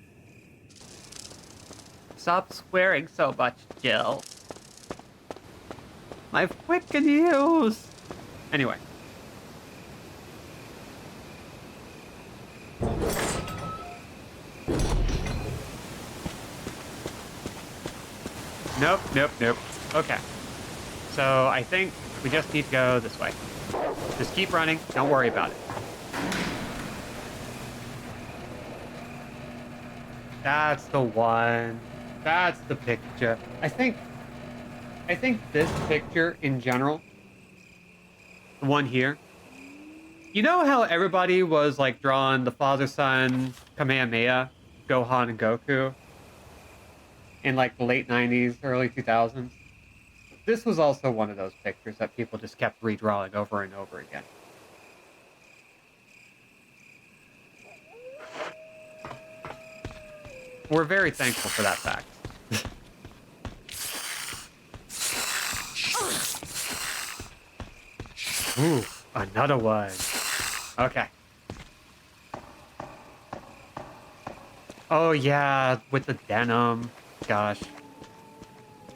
Stop swearing so much, Jill. I've quickened you. Anyway. Nope. Okay. So I think we just need to go this way. Just keep running. Don't worry about it. That's the one. That's the picture. I think this picture in general, the one here, you know how everybody was like drawing the father son Kamehameha, Gohan and Goku in like the late 90s, early 2000s? This was also one of those pictures that people just kept redrawing over and over again. We're very thankful for that fact. Ooh, another one. Okay. Oh yeah, with the denim. Gosh.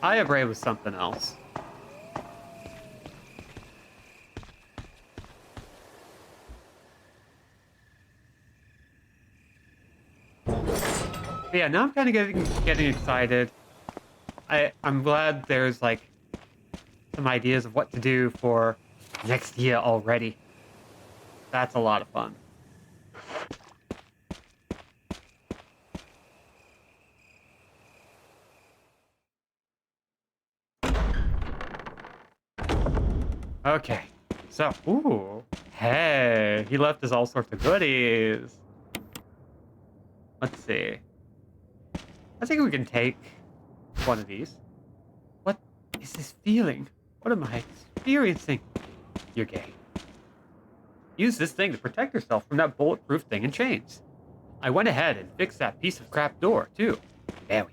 Ayabre was something else. Yeah, now I'm kind of getting excited. I'm glad there's like some ideas of what to do for next year already. That's a lot of fun. Okay, so, ooh, hey, he left us all sorts of goodies. Let's see. I think we can take one of these. What is this feeling? What am I experiencing? You're gay. Use this thing to protect yourself from that bulletproof thing in chains. I went ahead and fixed that piece of crap door, too. Very.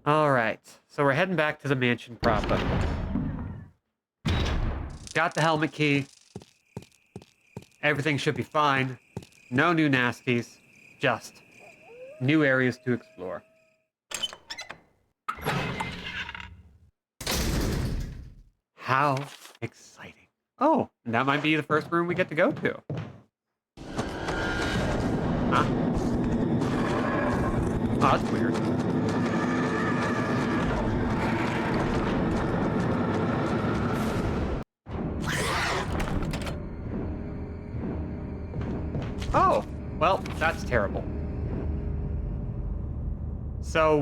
Alright, so we're heading back to the mansion proper. Got the helmet key. Everything should be fine. No new nasties. Just new areas to explore. How exciting. Oh, and that might be the first room we get to go to. Huh? Oh, that's weird. Oh, well, that's terrible. So,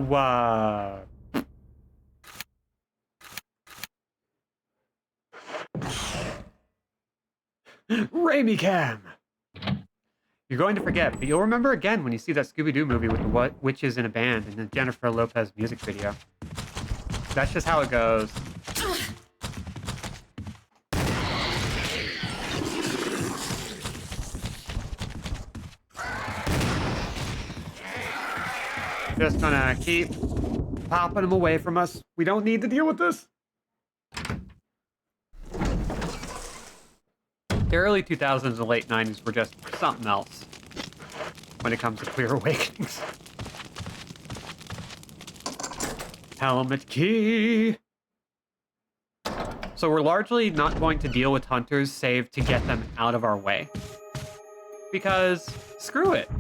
Raimi Cam! You're going to forget, but you'll remember again when you see that Scooby-Doo movie with the witches in a band and the Jennifer Lopez music video. That's just how it goes. Just gonna keep popping them away from us. We don't need to deal with this. The early 2000s and late 90s were just something else when it comes to Queer Awakenings. Helmet key! So we're largely not going to deal with hunters save to get them out of our way. Because screw it.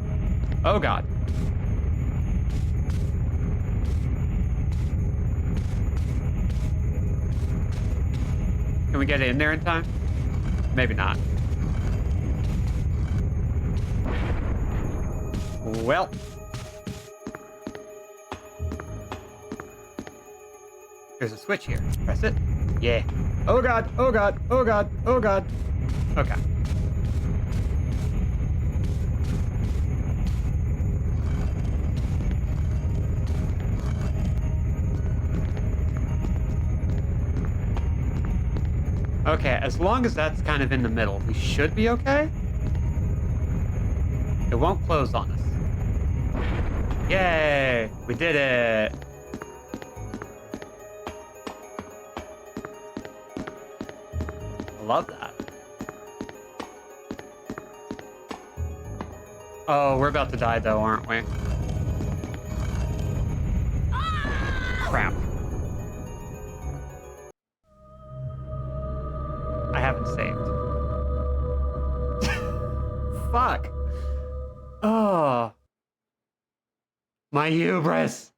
Oh god. Can we get in there in time? Maybe not. Well. There's a switch here. Press it. Yeah. Oh god, oh god, oh god, oh god. Okay. Okay, as long as that's kind of in the middle, we should be okay. It won't close on us. Yay! We did it! I love that. Oh, we're about to die though, aren't we? Crap. I haven't saved. Fuck. Oh. My hubris.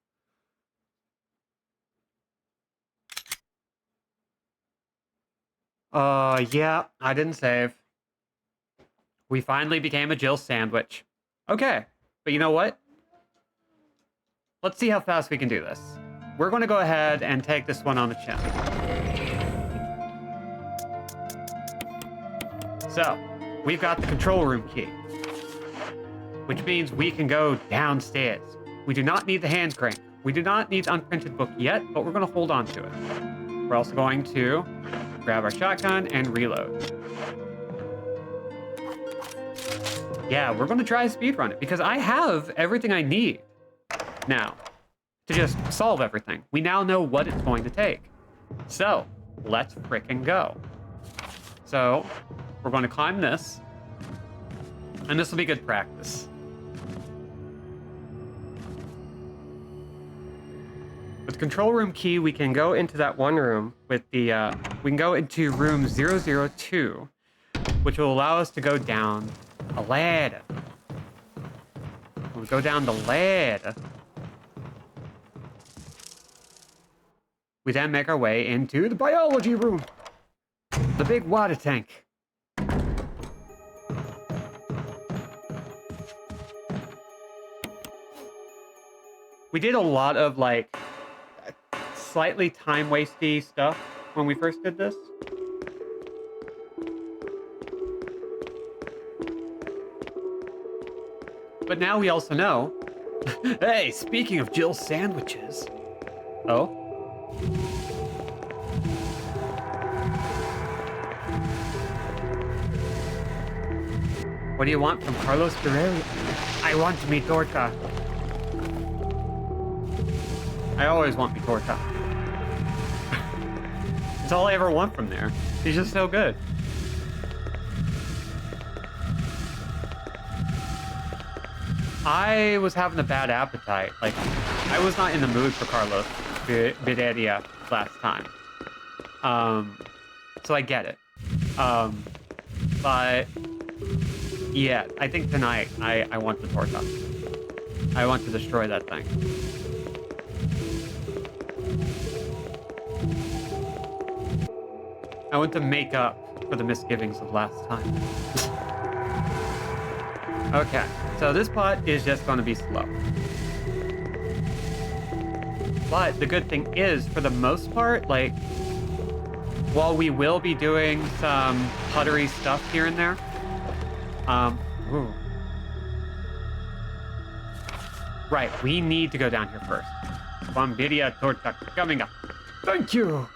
Yeah, I didn't save. We finally became a Jill sandwich. Okay, but you know what? Let's see how fast we can do this. We're going to go ahead and take this one on the chin. So, we've got the control room key, which means we can go downstairs. We do not need the hand crank. We do not need the unprinted book yet, but we're going to hold on to it. We're also going to grab our shotgun and reload. Yeah, we're going to try speedrun it because I have everything I need now to just solve everything. We now know what it's going to take. So, let's frickin' go. So, we're going to climb this, and this will be good practice. With the control room key, we can go into that one room with the, we can go into room 002, which will allow us to go down a ladder. We'll go down the ladder. We then make our way into the biology room. The big water tank. We did a lot of, like, slightly time-wasty stuff when we first did this. But now we also know... Hey, speaking of Jill sandwiches... Oh? What do you want from Carlos Guerrero? I want mi torta. I always want mi torta. It's all I ever want from there. He's just so good. I was having a bad appetite. Like, I was not in the mood for Carlos Guerrero last time. So I get it. But yeah, I think tonight I want the torta. I want to destroy that thing. I want to make up for the misgivings of last time. Okay, so this pot is just going to be slow. But the good thing is, for the most part, like, while we will be doing some puttery stuff here and there, ooh. Right, we need to go down here first. Bombiria torta coming up. Thank you!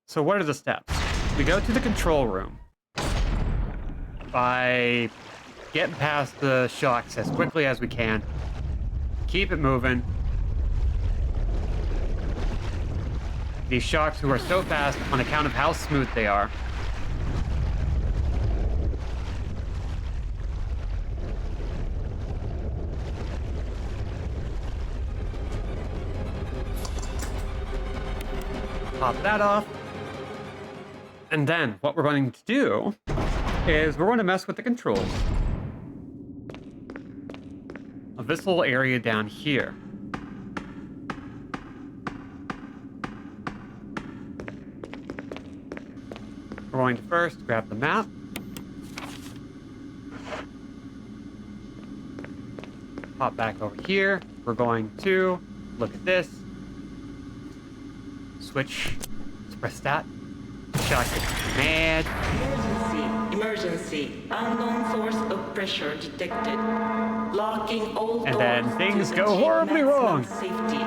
So what are the steps? We go to the control room by getting past the shocks as quickly as we can. Keep it moving. These shocks who are so fast on account of how smooth they are. Pop that off. And then what we're going to do is we're going to mess with the controls of this little area down here. We're going to first grab the map. Pop back over here. We're going to look at this. Switch. Let's press that. Shock is mad. Emergency. Unknown source of pressure detected. Locking all doors. And then things to go achieve horribly wrong. Safety.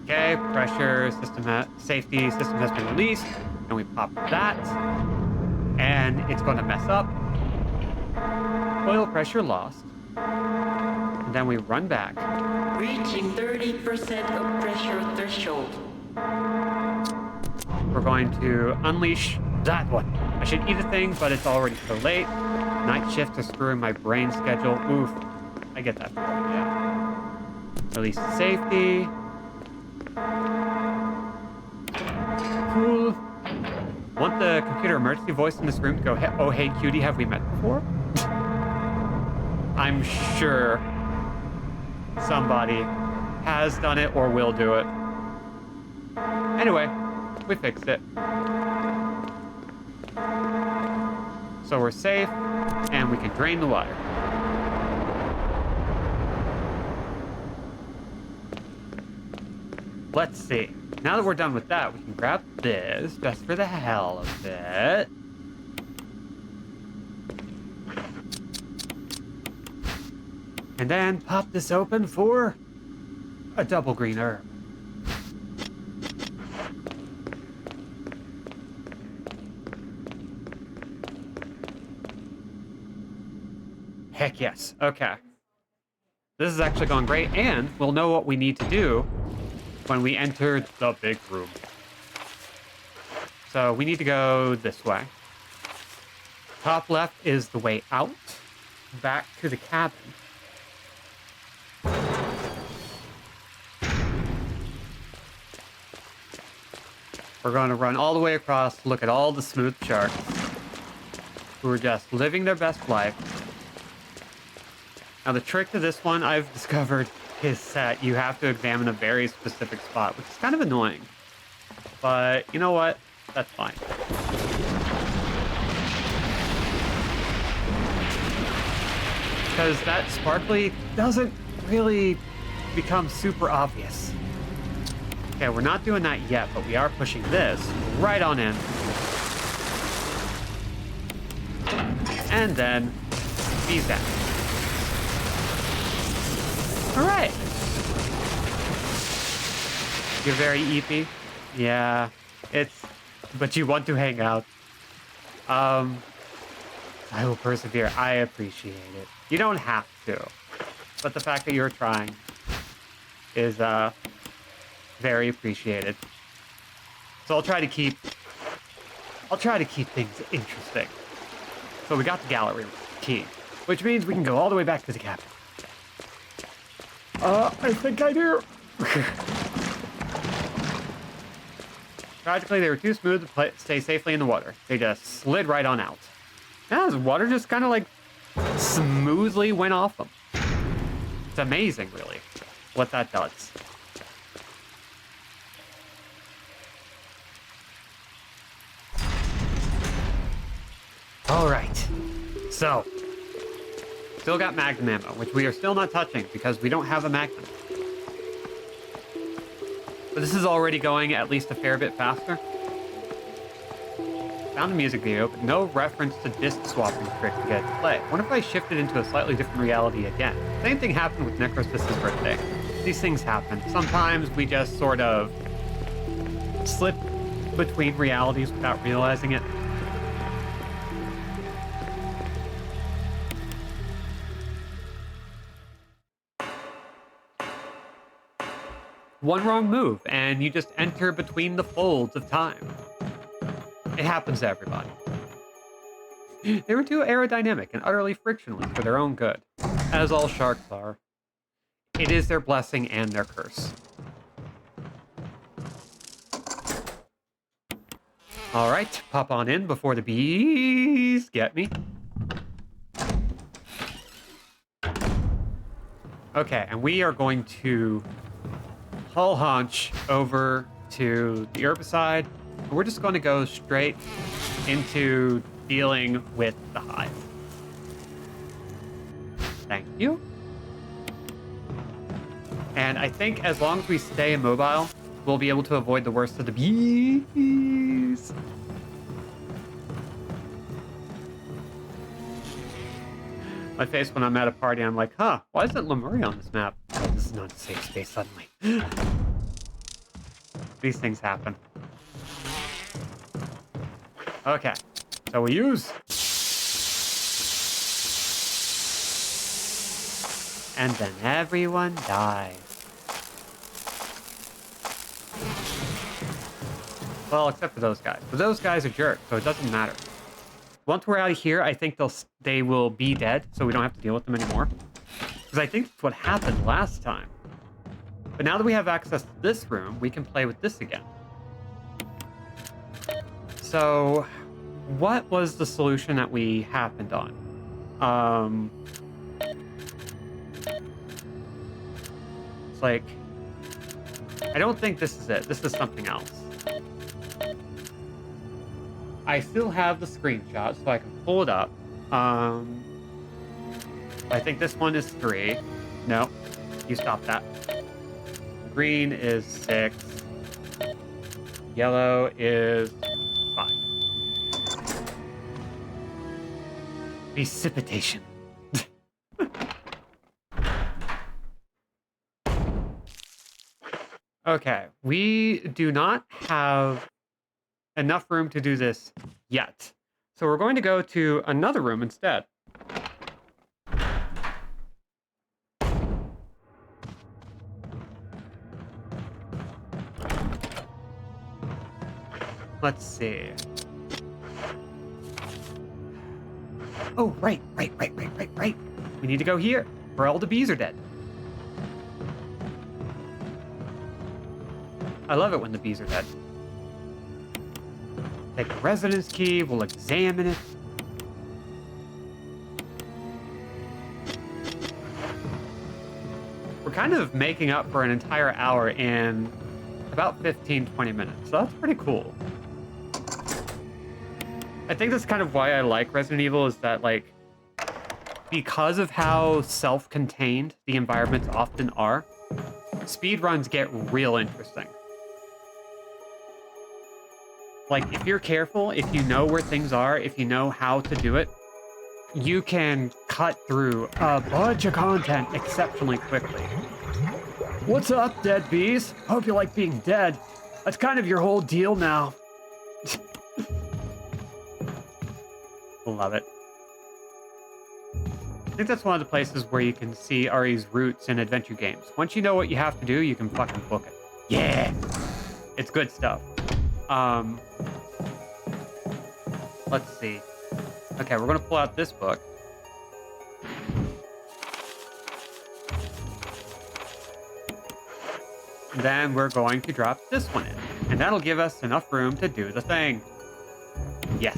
Okay, pressure system safety system has been released, and we pop that, and it's going to mess up. Oil pressure lost, and then we run back. Reaching 30% of pressure threshold. We're going to unleash that one. I should eat a thing, but it's already so late. Night shift is screwing my brain schedule. Oof, I get that. Yeah. Release safety. the computer emergency voice in this room to go, oh, hey, cutie, have we met before? I'm sure somebody has done it or will do it. Anyway, we fixed it. So we're safe, and we can drain the water. Let's see. Now that we're done with that, we can grab this just for the hell of it. And then pop this open for a double green herb. Heck yes. Okay. This is actually going great, and we'll know what we need to do when we enter the big room. So we need to go this way. Top left is the way out, back to the cabin. We're going to run all the way across, look at all the smooth sharks who are just living their best life. Now, the trick to this one I've discovered is that you have to examine a very specific spot, which is kind of annoying. But you know what? That's fine. Because that sparkly doesn't really become super obvious. Okay, we're not doing that yet, but we are pushing this right on in. And then squeeze that. All right. You're very eepy. Yeah, but you want to hang out. I will persevere. I appreciate it. You don't have to, but the fact that you're trying is very appreciated. So I'll try to keep things interesting. So we got the gallery key, which means we can go all the way back to the cabin. I think I do. Tragically, they were too smooth to stay safely in the water. They just slid right on out. Yeah, the water just kind of like smoothly went off them. It's amazing, really, what that does. All right, so still got magnum ammo, which we are still not touching because we don't have a magnum. But this is already going at least a fair bit faster. Found a music video, but no reference to disc swapping trick to get it to play. What if I shifted into a slightly different reality again? Same thing happened with Necrosis's birthday. These things happen. Sometimes we just sort of slip between realities without realizing it. One wrong move, and you just enter between the folds of time. It happens to everybody. They were too aerodynamic and utterly frictionless for their own good, as all sharks are. It is their blessing and their curse. All right, pop on in before the bees get me. Okay, and we are going to hull hunch over to the herbicide. We're just going to go straight into dealing with the hive. Thank you. And I think as long as we stay immobile, we'll be able to avoid the worst of the bees. My face when I'm at a party, I'm like, huh, why isn't Lemuria on this map? Oh, this is not a safe space suddenly. These things happen. Okay, so we use. And then everyone dies. Well, except for those guys. But those guys are jerks, so it doesn't matter. Once we're out of here, I think they will be dead, so we don't have to deal with them anymore. Because I think that's what happened last time. But now that we have access to this room, we can play with this again. So, what was the solution that we happened on? It's like, I don't think this is it. This is something else. I still have the screenshot, so I can pull it up. I think this one is 3. No, you stop that. Green is 6. Yellow is 5. Precipitation. Okay, we do not have enough room to do this yet. So we're going to go to another room instead. Let's see. Oh, right. We need to go here, where all the bees are dead. I love it when the bees are dead. Take the residence key, we'll examine it. We're kind of making up for an entire hour in about 15-20 minutes, so that's pretty cool. I think that's kind of why I like Resident Evil, is that, like, because of how self-contained the environments often are, speedruns get real interesting. Like, if you're careful, if you know where things are, if you know how to do it, you can cut through a bunch of content exceptionally quickly. What's up, dead bees? Hope you like being dead. That's kind of your whole deal now. Love it. I think that's one of the places where you can see Ari's roots in adventure games. Once you know what you have to do, you can fucking book it. Yeah! It's good stuff. Let's see. Okay, we're gonna pull out this book. Then we're going to drop this one in. And that'll give us enough room to do the thing. Yes.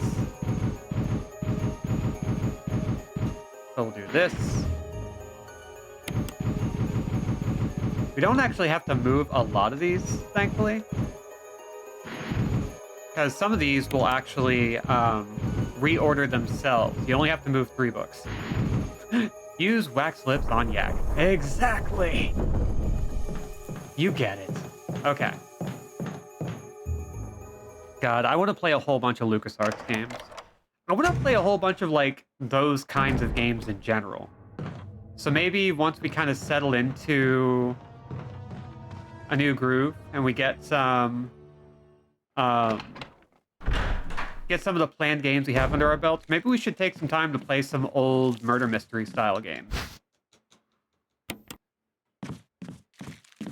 So we'll do this. We don't actually have to move a lot of these, thankfully. Because some of these will actually reorder themselves. You only have to move 3 books. Use wax lips on yak. Exactly! You get it. Okay. God, I want to play a whole bunch of LucasArts games. I want to play a whole bunch of, like, those kinds of games in general. So maybe once we kind of settle into a new groove and we get some of the planned games we have under our belt, maybe we should take some time to play some old murder mystery style games.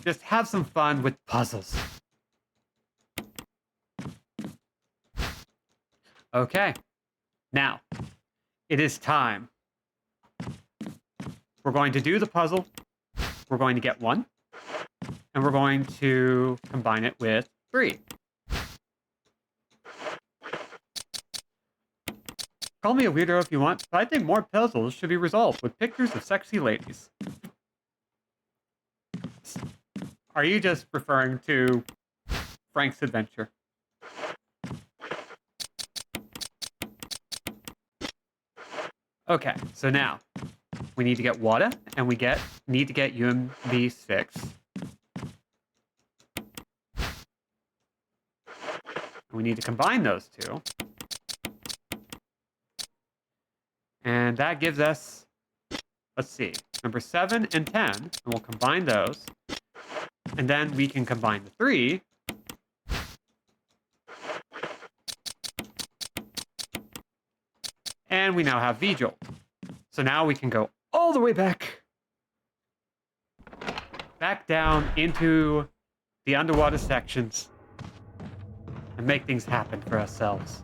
Just have some fun with puzzles. Okay. Now, it is time. We're going to do the puzzle. We're going to get 1. And we're going to combine it with 3. Call me a weirdo if you want, but I think more puzzles should be resolved with pictures of sexy ladies. Are you just referring to Frank's adventure? Okay, so now we need to get water, and we need to get UMB6. We need to combine those 2. And that gives us, let's see, number 7 and 10, and we'll combine those. And then we can combine the 3. And we now have V-Jolt. So now we can go all the way back down into the underwater sections and make things happen for ourselves.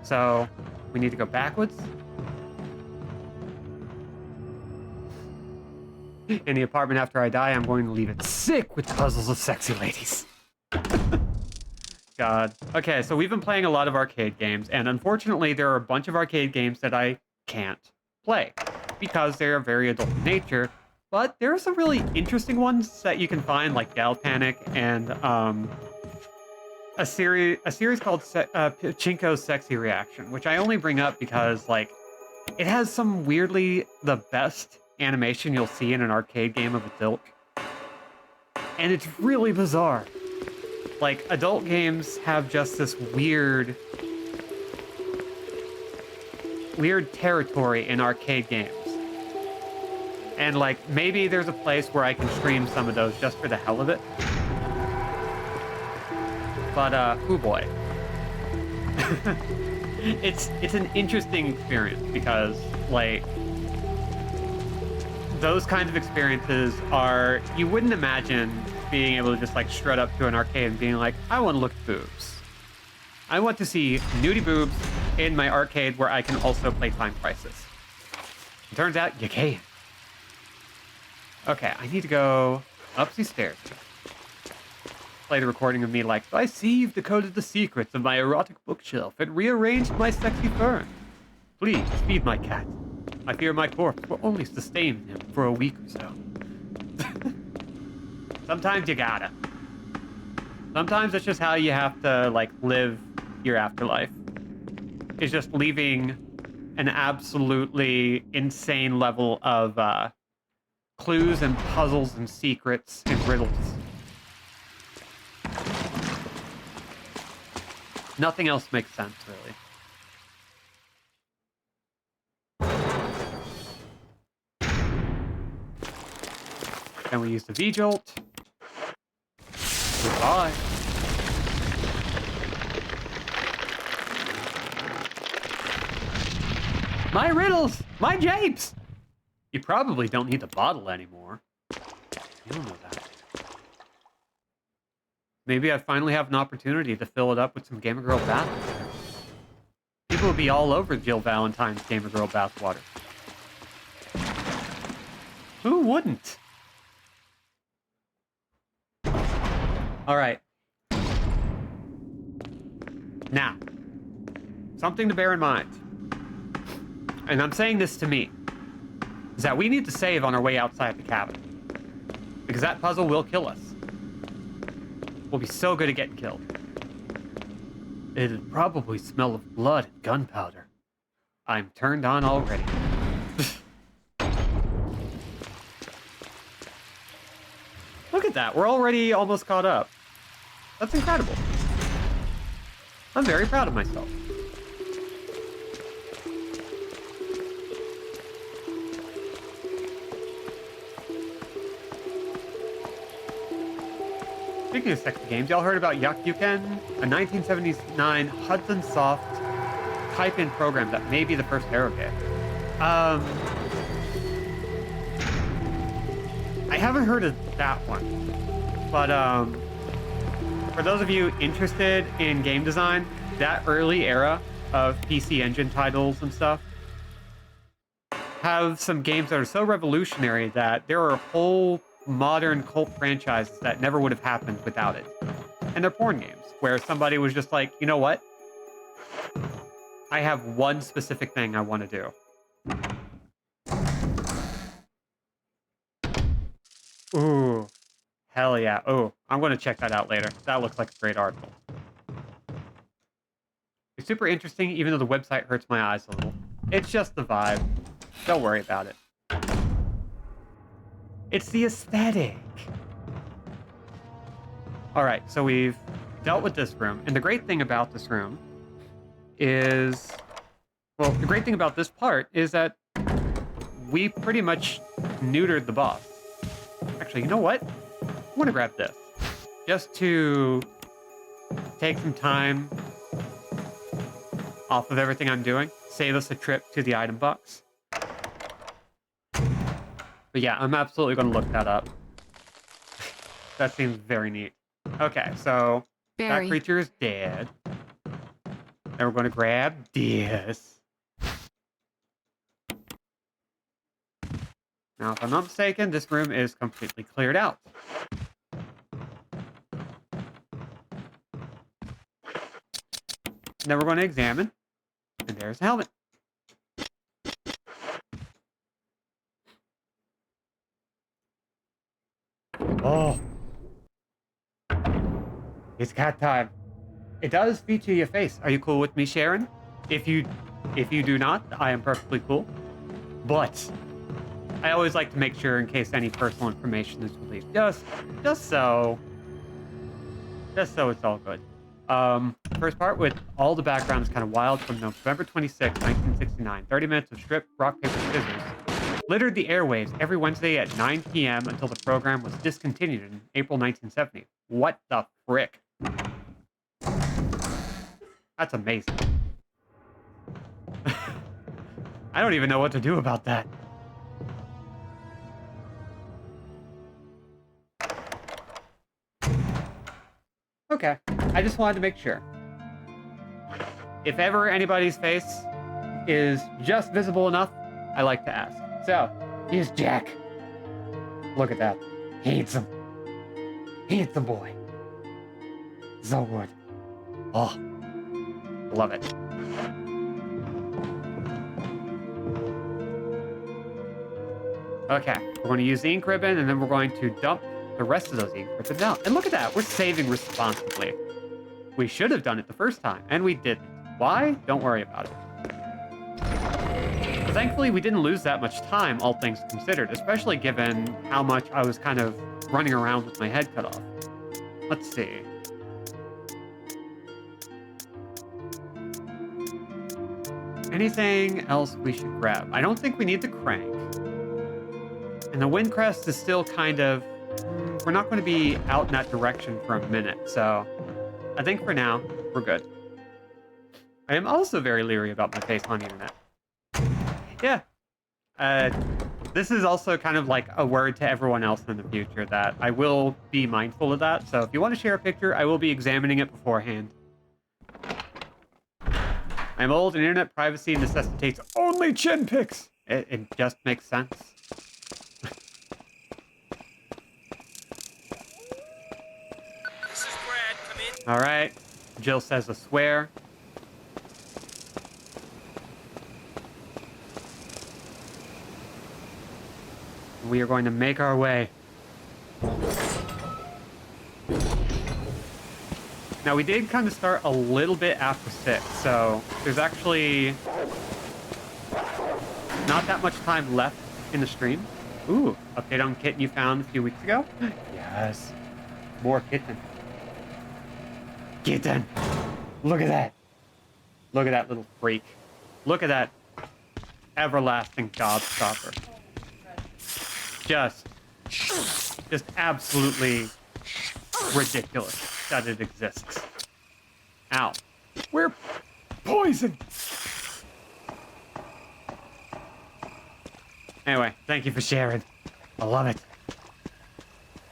So we need to go backwards. In the apartment after I die, I'm going to leave it sick with puzzles of sexy ladies. God. Okay, so we've been playing a lot of arcade games, and unfortunately, there are a bunch of arcade games that I can't play because they are very adult in nature. But there are some really interesting ones that you can find, like Gal Panic and a series called Pachinko's Sexy Reaction, which I only bring up because like it has some weirdly the best animation you'll see in an arcade game of adult, and it's really bizarre. Like, adult games have just this weird territory in arcade games. And, like, maybe there's a place where I can stream some of those just for the hell of it. But, oh boy. It's an interesting experience because, like, those kinds of experiences are, you wouldn't imagine being able to just like strut up to an arcade and being like, I want to look at boobs. I want to see nudie boobs in my arcade where I can also play Time Crisis. It turns out you can. Okay, I need to go up these stairs. Play the recording of me like, I see you've decoded the secrets of my erotic bookshelf and rearranged my sexy fern. Please feed my cat. I fear my corpse will only sustain him for a week or so. Sometimes you gotta. Sometimes it's just how you have to, like, live your afterlife. It's just leaving an absolutely insane level of clues and puzzles and secrets and riddles. Nothing else makes sense, really. Then we use the V-Jolt. Goodbye. My riddles! My japes! You probably don't need the bottle anymore. You don't know that. Maybe I finally have an opportunity to fill it up with some Gamer Girl bathwater. People will be all over Jill Valentine's Gamer Girl bathwater. Who wouldn't? Alright. Now, something to bear in mind, and I'm saying this to me, is that we need to save on our way outside the cabin. Because that puzzle will kill us. We'll be so good at getting killed. It'd probably smell of blood and gunpowder. I'm turned on already. Look at that, we're already almost caught up. That's incredible. I'm very proud of myself. Speaking of sexy games, y'all heard about Yakyuken? A 1979 Hudson Soft type-in program that may be the first Arrow game. I haven't heard of that one, but for those of you interested in game design, that early era of PC Engine titles and stuff have some games that are so revolutionary that there are whole modern cult franchises that never would have happened without it. And they're porn games, where somebody was just like, you know what? I have one specific thing I want to do. Ooh. Hell yeah. Oh, I'm going to check that out later. That looks like a great article. It's super interesting, even though the website hurts my eyes a little. It's just the vibe. Don't worry about it. It's the aesthetic. Alright, so we've dealt with this room. And the great thing about this room is... Well, the great thing about this part is that we pretty much neutered the boss. Actually, you know what? I want to grab this. Just to take some time off of everything I'm doing. Save us a trip to the item box. But yeah, I'm absolutely going to look that up. That seems very neat. Okay, so Barry. that creature is dead. Then we're going to grab this. Now, if I'm not mistaken, this room is completely cleared out. then we're going to examine. And there's the helmet. Oh. It's cat time. It does feature your face. Are you cool with me sharing? If you do not, I am perfectly cool. But I always like to make sure in case any personal information is released. Just so it's all good. First part with all the background is kind of wild from November 26, 1969. 30 minutes of strip, rock, paper, scissors. Littered the airwaves every Wednesday at 9 p.m. until the program was discontinued in April 1970. What the frick? That's amazing. I don't even know what to do about that. Okay, I just wanted to make sure. If ever anybody's face is just visible enough, I like to ask. So, here's Jack. Look at that. Handsome. Handsome boy. So good. Oh, love it. Okay, we're going to use the ink ribbon, and then we're going to dump the rest of those ink ribbons out. And look at that, we're saving responsibly. We should have done it the first time, and we didn't. Why? Don't worry about it. But thankfully, we didn't lose that much time, all things considered, especially given how much I was kind of running around with my head cut off. Let's see. Anything else we should grab? I don't think we need the crank. And the wind crest is still kind of... We're not going to be out in that direction for a minute, so I think for now, we're good. I am also very leery about my face on the internet. Yeah. This is also kind of like a word to everyone else in the future that I will be mindful of that. So if you want to share a picture, I will be examining it beforehand. I'm old and internet privacy necessitates only chin pics. It just makes sense. This is Brad. Come in. All right. Jill says a swear. We are going to make our way. Now, we did kind of start a little bit after 6, so there's actually not that much time left in the stream. Ooh, update on kitten you found a few weeks ago? Yes. More kitten. Kitten! Look at that. Look at that little freak. Look at that everlasting gobstopper. Just absolutely ridiculous that it exists. Ow. We're poisoned! Anyway, thank you for sharing. I love it.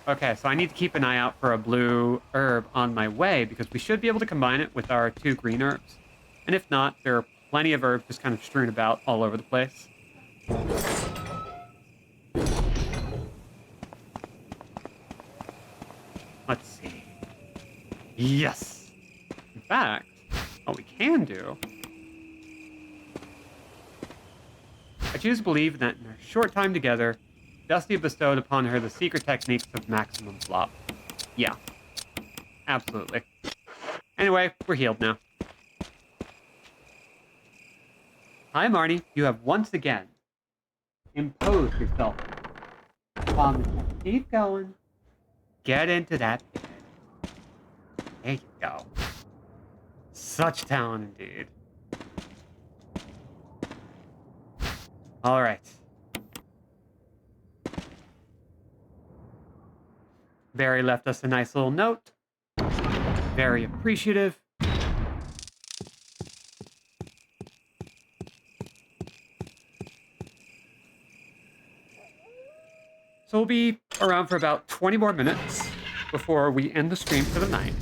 Okay, so I need to keep an eye out for a blue herb on my way because we should be able to combine it with our 2 green herbs. And if not, there are plenty of herbs just kind of strewn about all over the place. Let's see. Yes! In fact, what we can do... I choose to believe that in our short time together, Dusty bestowed upon her the secret techniques of maximum flop. Yeah. Absolutely. Anyway, we're healed now. Hi, Marnie. You have once again imposed yourself on the test. Keep going. Get into that bed. There you go. Such talent indeed. All right. Barry left us a nice little note. Very appreciative. So we'll be around for about 20 more minutes before we end the stream for the night.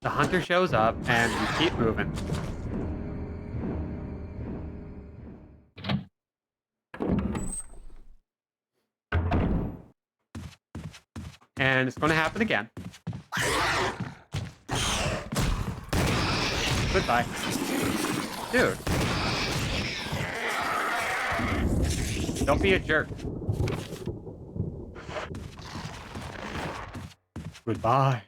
The hunter shows up and we keep moving. And it's going to happen again. Goodbye. Dude. Don't be a jerk. Goodbye.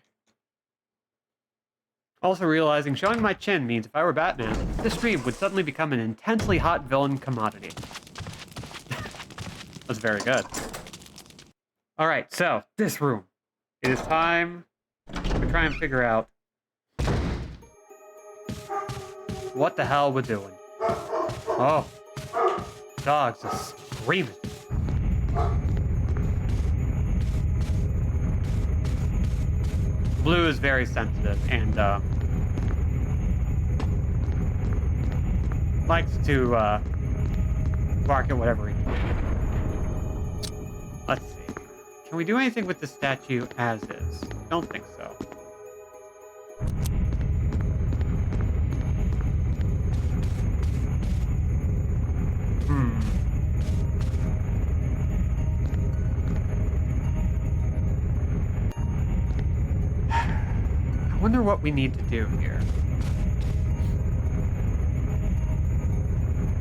Also realizing showing my chin means if I were Batman, this stream would suddenly become an intensely hot villain commodity. That's very good. Alright, so, this room. It is time to try and figure out what the hell we're doing. Oh. Dogs are screaming. Blue is very sensitive and likes to bark at whatever he can. Let's see. Can we do anything with the statue as is? Don't think so. I wonder what we need to do here.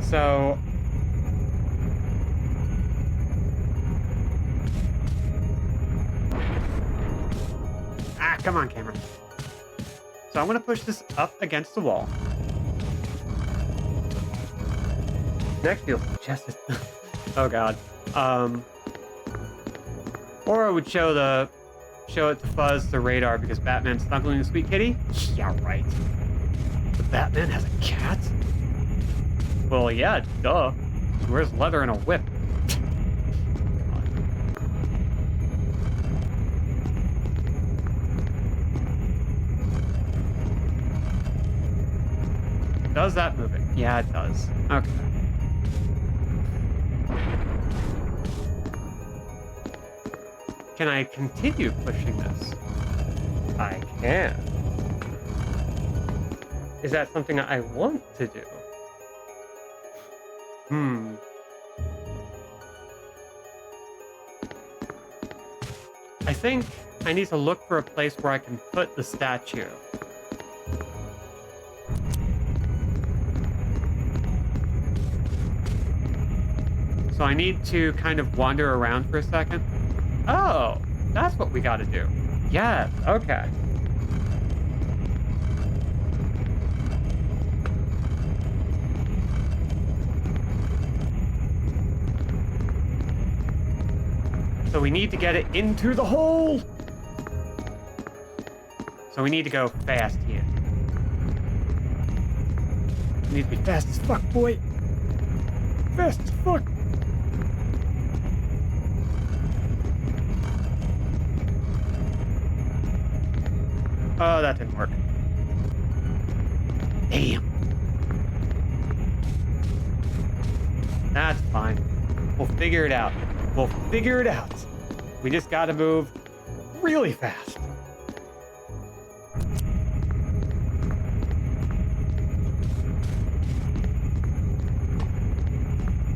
So... Ah, come on, camera. So I'm gonna push this up against the wall. Next feels suggested. Oh god. Or I would show it to Fuzz, the radar, because Batman's snuggling a sweet kitty? Yeah, right. The Batman has a cat? Well, yeah, duh. He wears leather and a whip. Does that move it? Yeah, it does. Okay. Can I continue pushing this? I can. Is that something I want to do? I think I need to look for a place where I can put the statue. So I need to kind of wander around for a second. Oh, that's what we gotta do. Yes, okay. So we need to get it into the hole! So we need to go fast here. We need to be fast as fuck, boy! Fast as fuck! Oh, that didn't work. Damn. That's fine. We'll figure it out. We'll figure it out. We just gotta move really fast.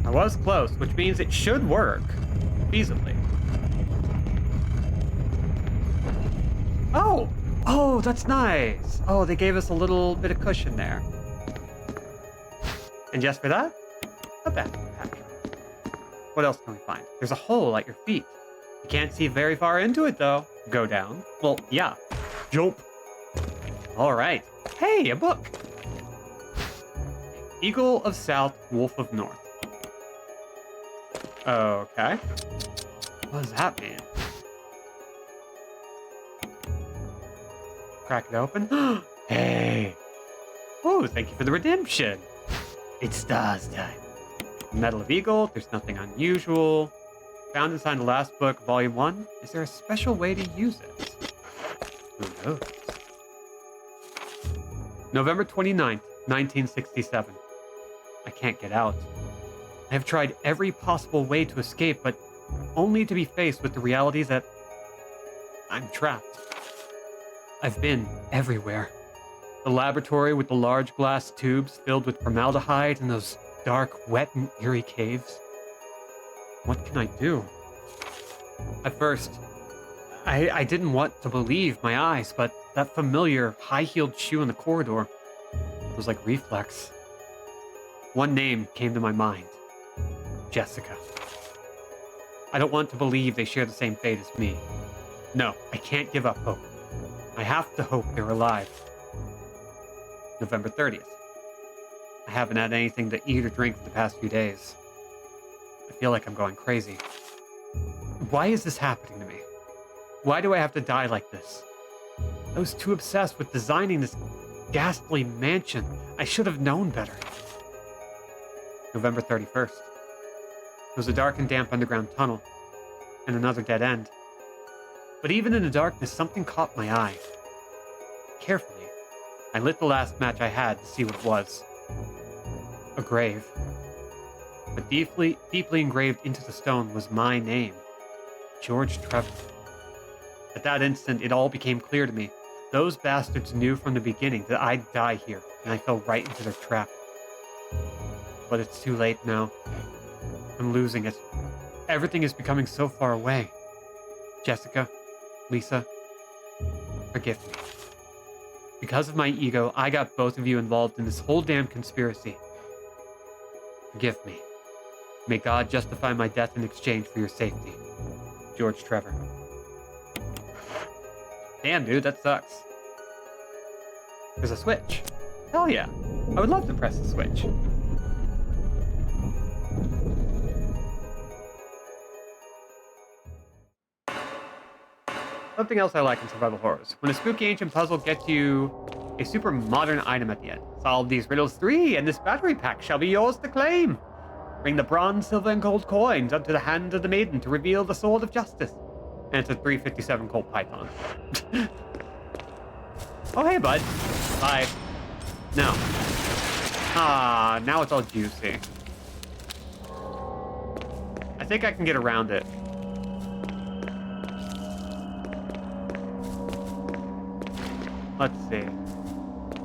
I was close, which means it should work feasibly. Oh! Oh, that's nice. Oh, they gave us a little bit of cushion there. And just for that, a backpack. What else can we find? There's a hole at your feet. You can't see very far into it, though. Go down. Well, yeah. Jump. All right. Hey, a book. Eagle of South, Wolf of North. Okay. What does that mean? Crack it open. Hey. Oh, thank you for the redemption. It's stars time. Medal of Eagle. There's nothing unusual. Found inside the last book, Volume 1. Is there a special way to use it? Who knows? November 29th, 1967. I can't get out. I have tried every possible way to escape, but only to be faced with the realities that I'm trapped. I've been everywhere. The laboratory with the large glass tubes filled with formaldehyde and those dark, wet, and eerie caves. What can I do? At first, I didn't want to believe my eyes, but that familiar high-heeled shoe in the corridor, It was like reflex. One name came to my mind. Jessica. I don't want to believe they share the same fate as me. No, I can't give up hope. I have to hope they're alive. November 30th. I haven't had anything to eat or drink for the past few days. I feel like I'm going crazy. Why is this happening to me? Why do I have to die like this? I was too obsessed with designing this ghastly mansion. I should have known better. November 31st. It was a dark and damp underground tunnel, and another dead end. But even in the darkness, something caught my eye. Carefully, I lit the last match I had to see what it was. A grave. But deeply engraved into the stone was my name. George Trevor. At that instant, it all became clear to me. Those bastards knew from the beginning that I'd die here, and I fell right into their trap. But it's too late now. I'm losing it. Everything is becoming so far away. Jessica, Lisa, forgive me. Because of my ego, I got both of you involved in this whole damn conspiracy. Forgive me. May God justify my death in exchange for your safety. George Trevor. Damn, dude, that sucks. There's a switch. Hell yeah. I would love to press the switch. Something else I like in survival horrors. When a spooky ancient puzzle gets you a super modern item at the end. Solve these riddles 3, and this battery pack shall be yours to claim. Bring the bronze, silver, and gold coins unto the hand of the maiden to reveal the sword of justice. And it's a 357 gold python. Oh, hey, bud. Bye. No. Ah, now it's all juicy. I think I can get around it. Let's see.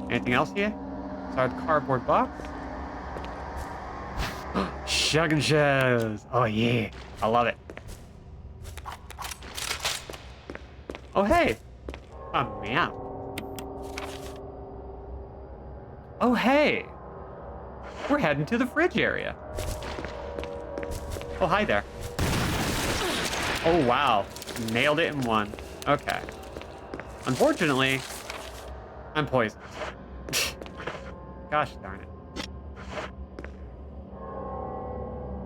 Anything else here? Sorry, the cardboard box. Shug and shows. Oh, yeah. I love it. Oh, hey. A map. Oh, hey. We're heading to the fridge area. Oh, hi there. Oh, wow. Nailed it in one. Okay. Unfortunately, I'm poisoned. Gosh darn it.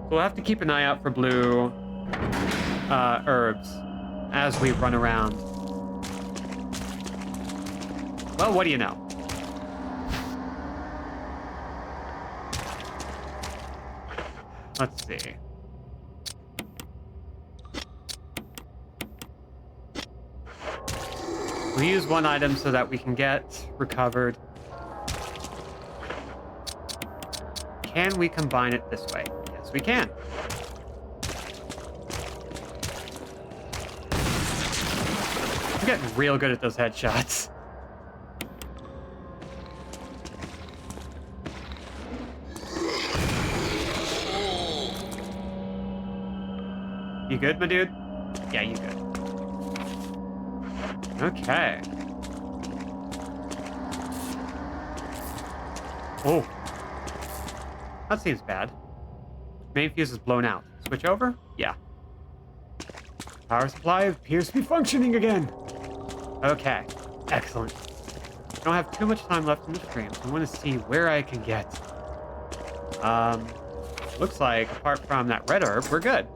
We'll have to keep an eye out for blue herbs as we run around. Well, what do you know? Let's see. We'll use one item so that we can get recovered. Can we combine it this way? Yes, we can. I'm getting real good at those headshots. You good, my dude? Yeah, you good. Okay. Oh. That seems bad. Main fuse is blown out. Switch over? Yeah. Power supply appears to be functioning again. Okay. Excellent. I don't have too much time left in the stream, so I want to see where I can get. Looks like, apart from that red herb, we're good.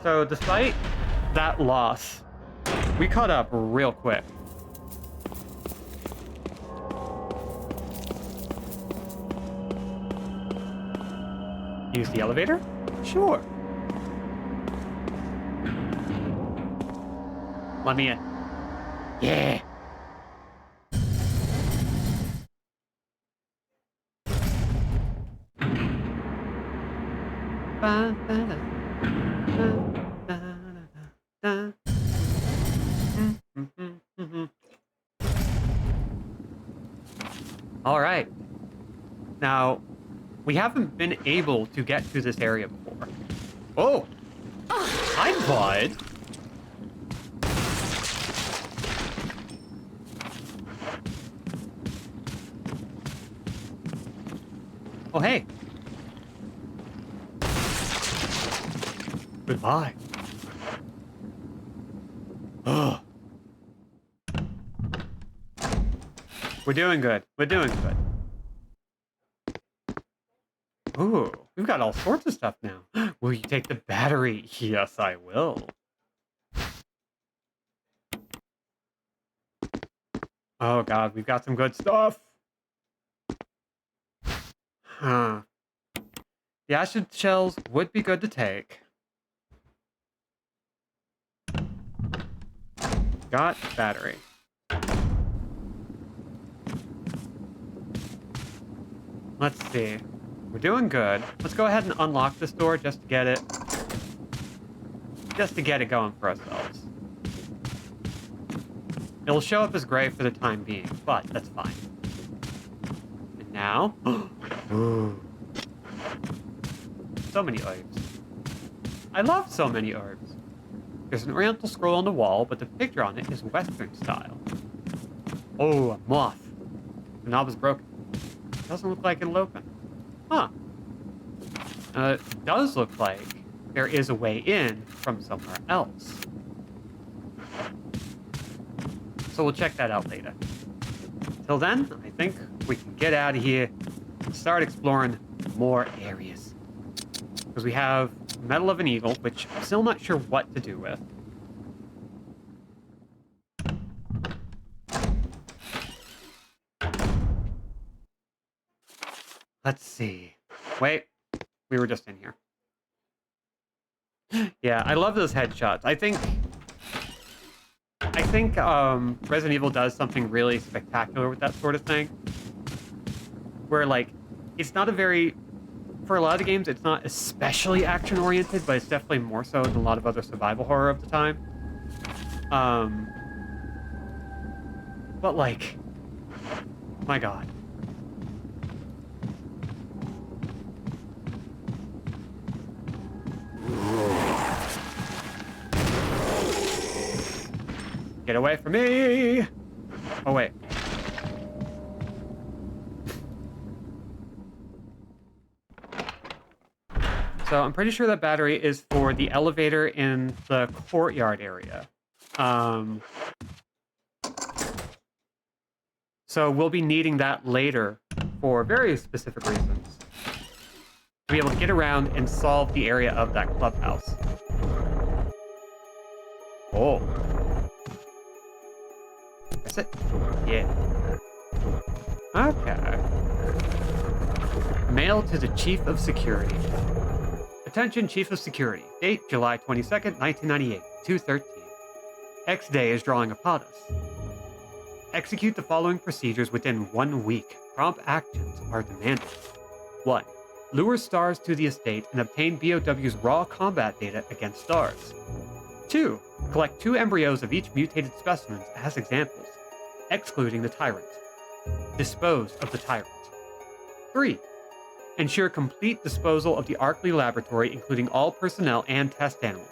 So, despite that loss, we caught up real quick. Use the elevator? Sure. Let me in. Yeah. All right. Now, we haven't been able to get to this area before. Oh! Hi, bud! Oh, hey. Goodbye. Oh. We're doing good. We're doing good. Ooh, we've got all sorts of stuff now. Will you take the battery? Yes, I will. Oh god, we've got some good stuff. Huh. The acid shells would be good to take. Got battery. Let's see. We're doing good. Let's go ahead and unlock this door just to get it going for ourselves. It'll show up as gray for the time being, but that's fine. And now, ooh, so many herbs. I love so many herbs. There's an oriental scroll on the wall, but the picture on it is Western style. Oh, a moth. The knob is broken. Doesn't look like it'll open. Huh. It does look like there is a way in from somewhere else. So we'll check that out later. Till then, I think we can get out of here and start exploring more areas. Because we have Medal of an Eagle, which I'm still not sure what to do with. Let's see. Wait, we were just in here. Yeah, I love those headshots. I think Resident Evil does something really spectacular with that sort of thing. Where, like, it's not a very... For a lot of games, it's not especially action-oriented, but it's definitely more so than a lot of other survival horror of the time. But, like... My god. Get away from me! Oh, wait. So I'm pretty sure that battery is for the elevator in the courtyard area. So we'll be needing that later for very specific reasons. To be able to get around and solve the area of that clubhouse. Oh. That's it. Yeah. Okay. Mail to the Chief of Security. Attention, Chief of Security. Date, July 22nd, 1998, 2:13. X day is drawing upon us. Execute the following procedures within 1 week. Prompt actions are demanded. 1. Lure stars to the estate and obtain BOW's raw combat data against stars. 2. Collect 2 embryos of each mutated specimen as examples, excluding the tyrant. Dispose of the tyrant. 3. Ensure complete disposal of the Arkley laboratory, including all personnel and test animals.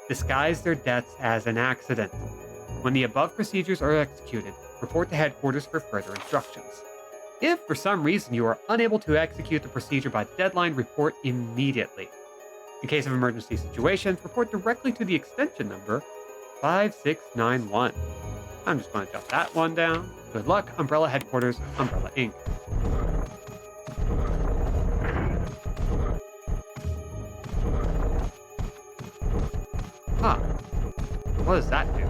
Disguise their deaths as an accident. When the above procedures are executed, report to headquarters for further instructions. If for some reason you are unable to execute the procedure by the deadline, report immediately. In case of emergency situations, report directly to the extension number 5691. I'm just going to jot that one down. Good luck, Umbrella Headquarters, Umbrella Inc. Huh. What does that do?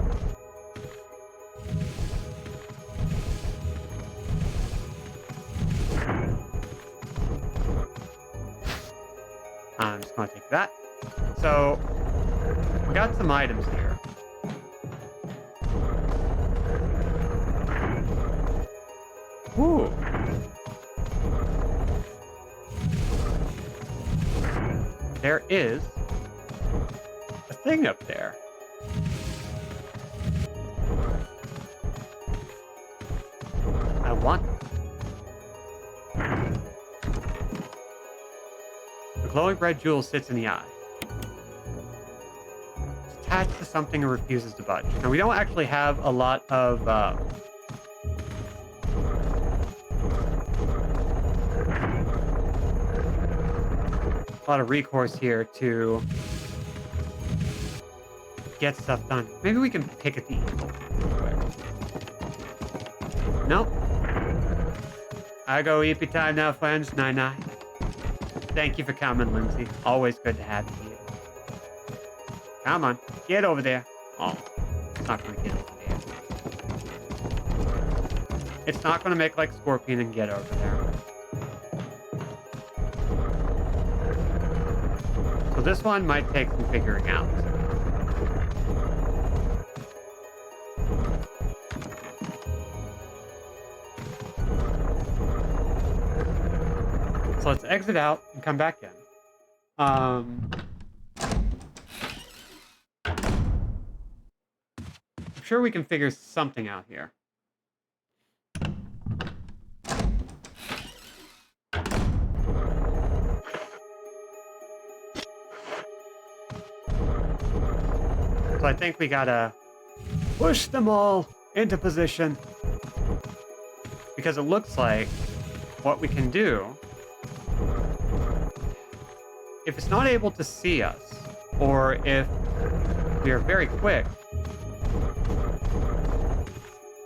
I'm just going to take that. So, we got some items here. Ooh. There is a thing up there. I want it. The glowing red jewel sits in the eye. It's attached to something and refuses to budge. Now, we don't actually have a lot of a lot of recourse here to get stuff done. Maybe we can pick at the eagle real quick. Nope. I go eepy time now, friends. Night-night. Thank you for coming, Lindsay. Always good to have you here. Come on. Get over there. Oh, it's not going to get over there. It's not going to make like Scorpion and get over there. So this one might take some figuring out. So let's exit out and come back in. I'm sure we can figure something out here. So I think we gotta push them all into position. Because it looks like what we can do, if it's not able to see us, or if we are very quick.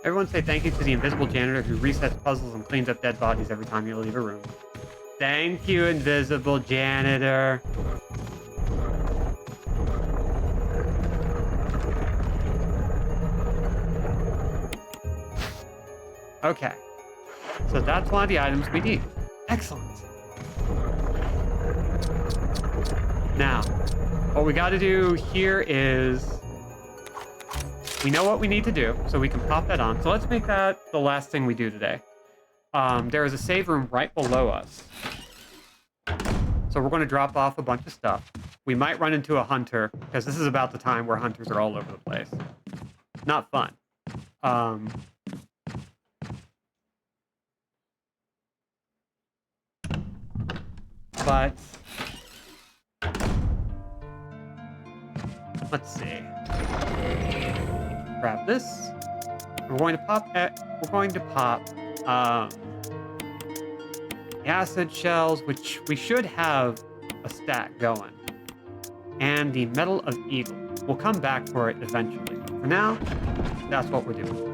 Everyone say thank you to the invisible janitor who resets puzzles and cleans up dead bodies every time you leave a room. Thank you, invisible janitor. Okay. So that's one of the items we need. Excellent. Now, what we got to do here is we know what we need to do, so we can pop that on. So let's make that the last thing we do today. There is a save room right below us. So we're going to drop off a bunch of stuff. We might run into a hunter, because this is about the time where hunters are all over the place. Not fun. But let's see. Grab this. We're going to pop. The acid shells, which we should have a stack going, and the metal of eagle. We'll come back for it eventually. For now, that's what we're doing.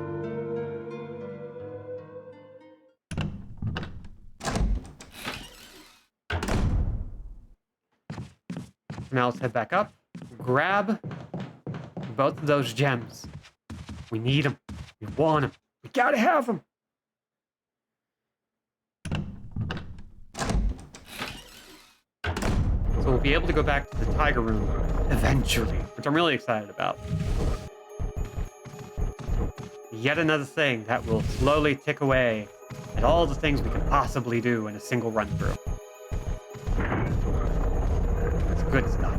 Now let's head back up. Grab both of those gems. We need them. We want them. We gotta have them. So we'll be able to go back to the tiger room eventually, which I'm really excited about. Yet another thing that will slowly tick away at all the things we can possibly do in a single run through. Good stuff.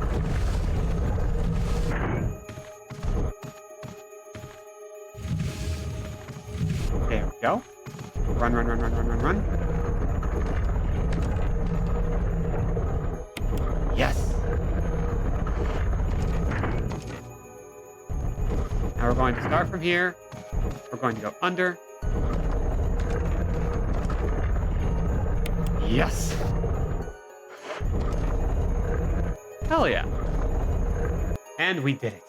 There we go. Run, run, run, run, run, run, run. Yes. Now we're going to start from here. We're going to go under. Yes. Hell yeah. And we did it.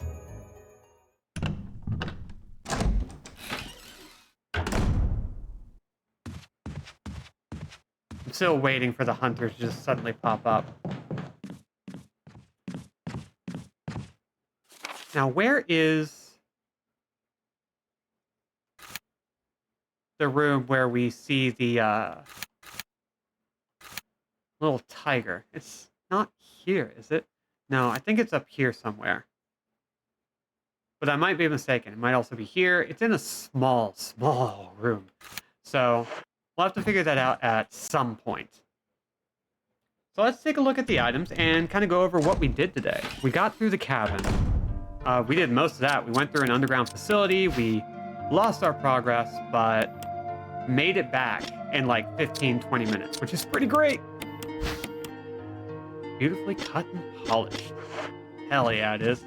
I'm still waiting for the hunters to just suddenly pop up. Now, where is the room where we see the little tiger? It's not here, is it? No, I think it's up here somewhere. But I might be mistaken. It might also be here. It's in a small, small room. So we'll have to figure that out at some point. So let's take a look at the items and kind of go over what we did today. We got through the cabin. We did most of that. We went through an underground facility. We lost our progress, but made it back in like 15, 20 minutes, which is pretty great. Beautifully cut and polished. Hell yeah, it is.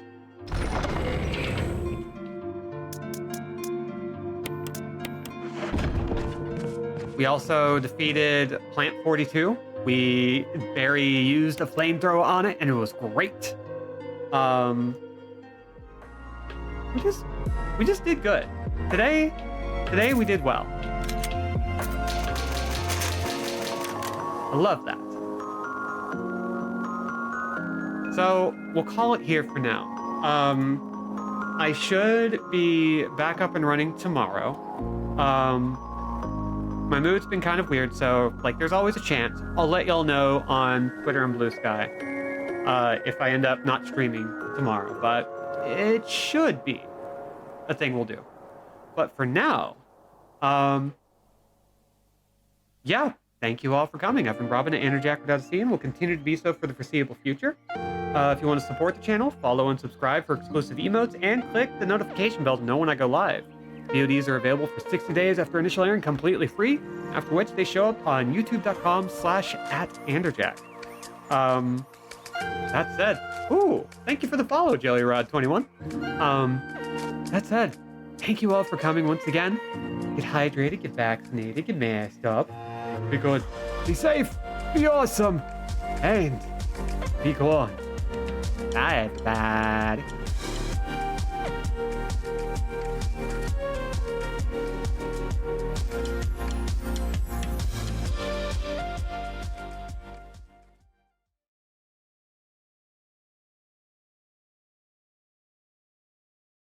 We also defeated Plant 42, Barry used a flamethrower on it, and it was great. We just did good. Today we did well. I love that. So we'll call it here for now. I should be back up and running tomorrow. My mood's been kind of weird, so like there's always a chance. I'll let y'all know on Twitter and Blue Sky if I end up not streaming tomorrow, but it should be a thing we'll do. But for now, yeah, thank you all for coming. I've been Robin at AndrewJack.c and will continue to be so for the foreseeable future. If you want to support the channel, follow and subscribe for exclusive emotes, and click the notification bell to know when I go live. VODs are available for 60 days after initial airing, completely free, after which they show up on youtube.com/@AndrewJack. That said, ooh, thank you for the follow, JellyRod21. That said, thank you all for coming once again. Get hydrated, get vaccinated, get masked up. Be good, be safe, be awesome, and be cool. Bye, everybody.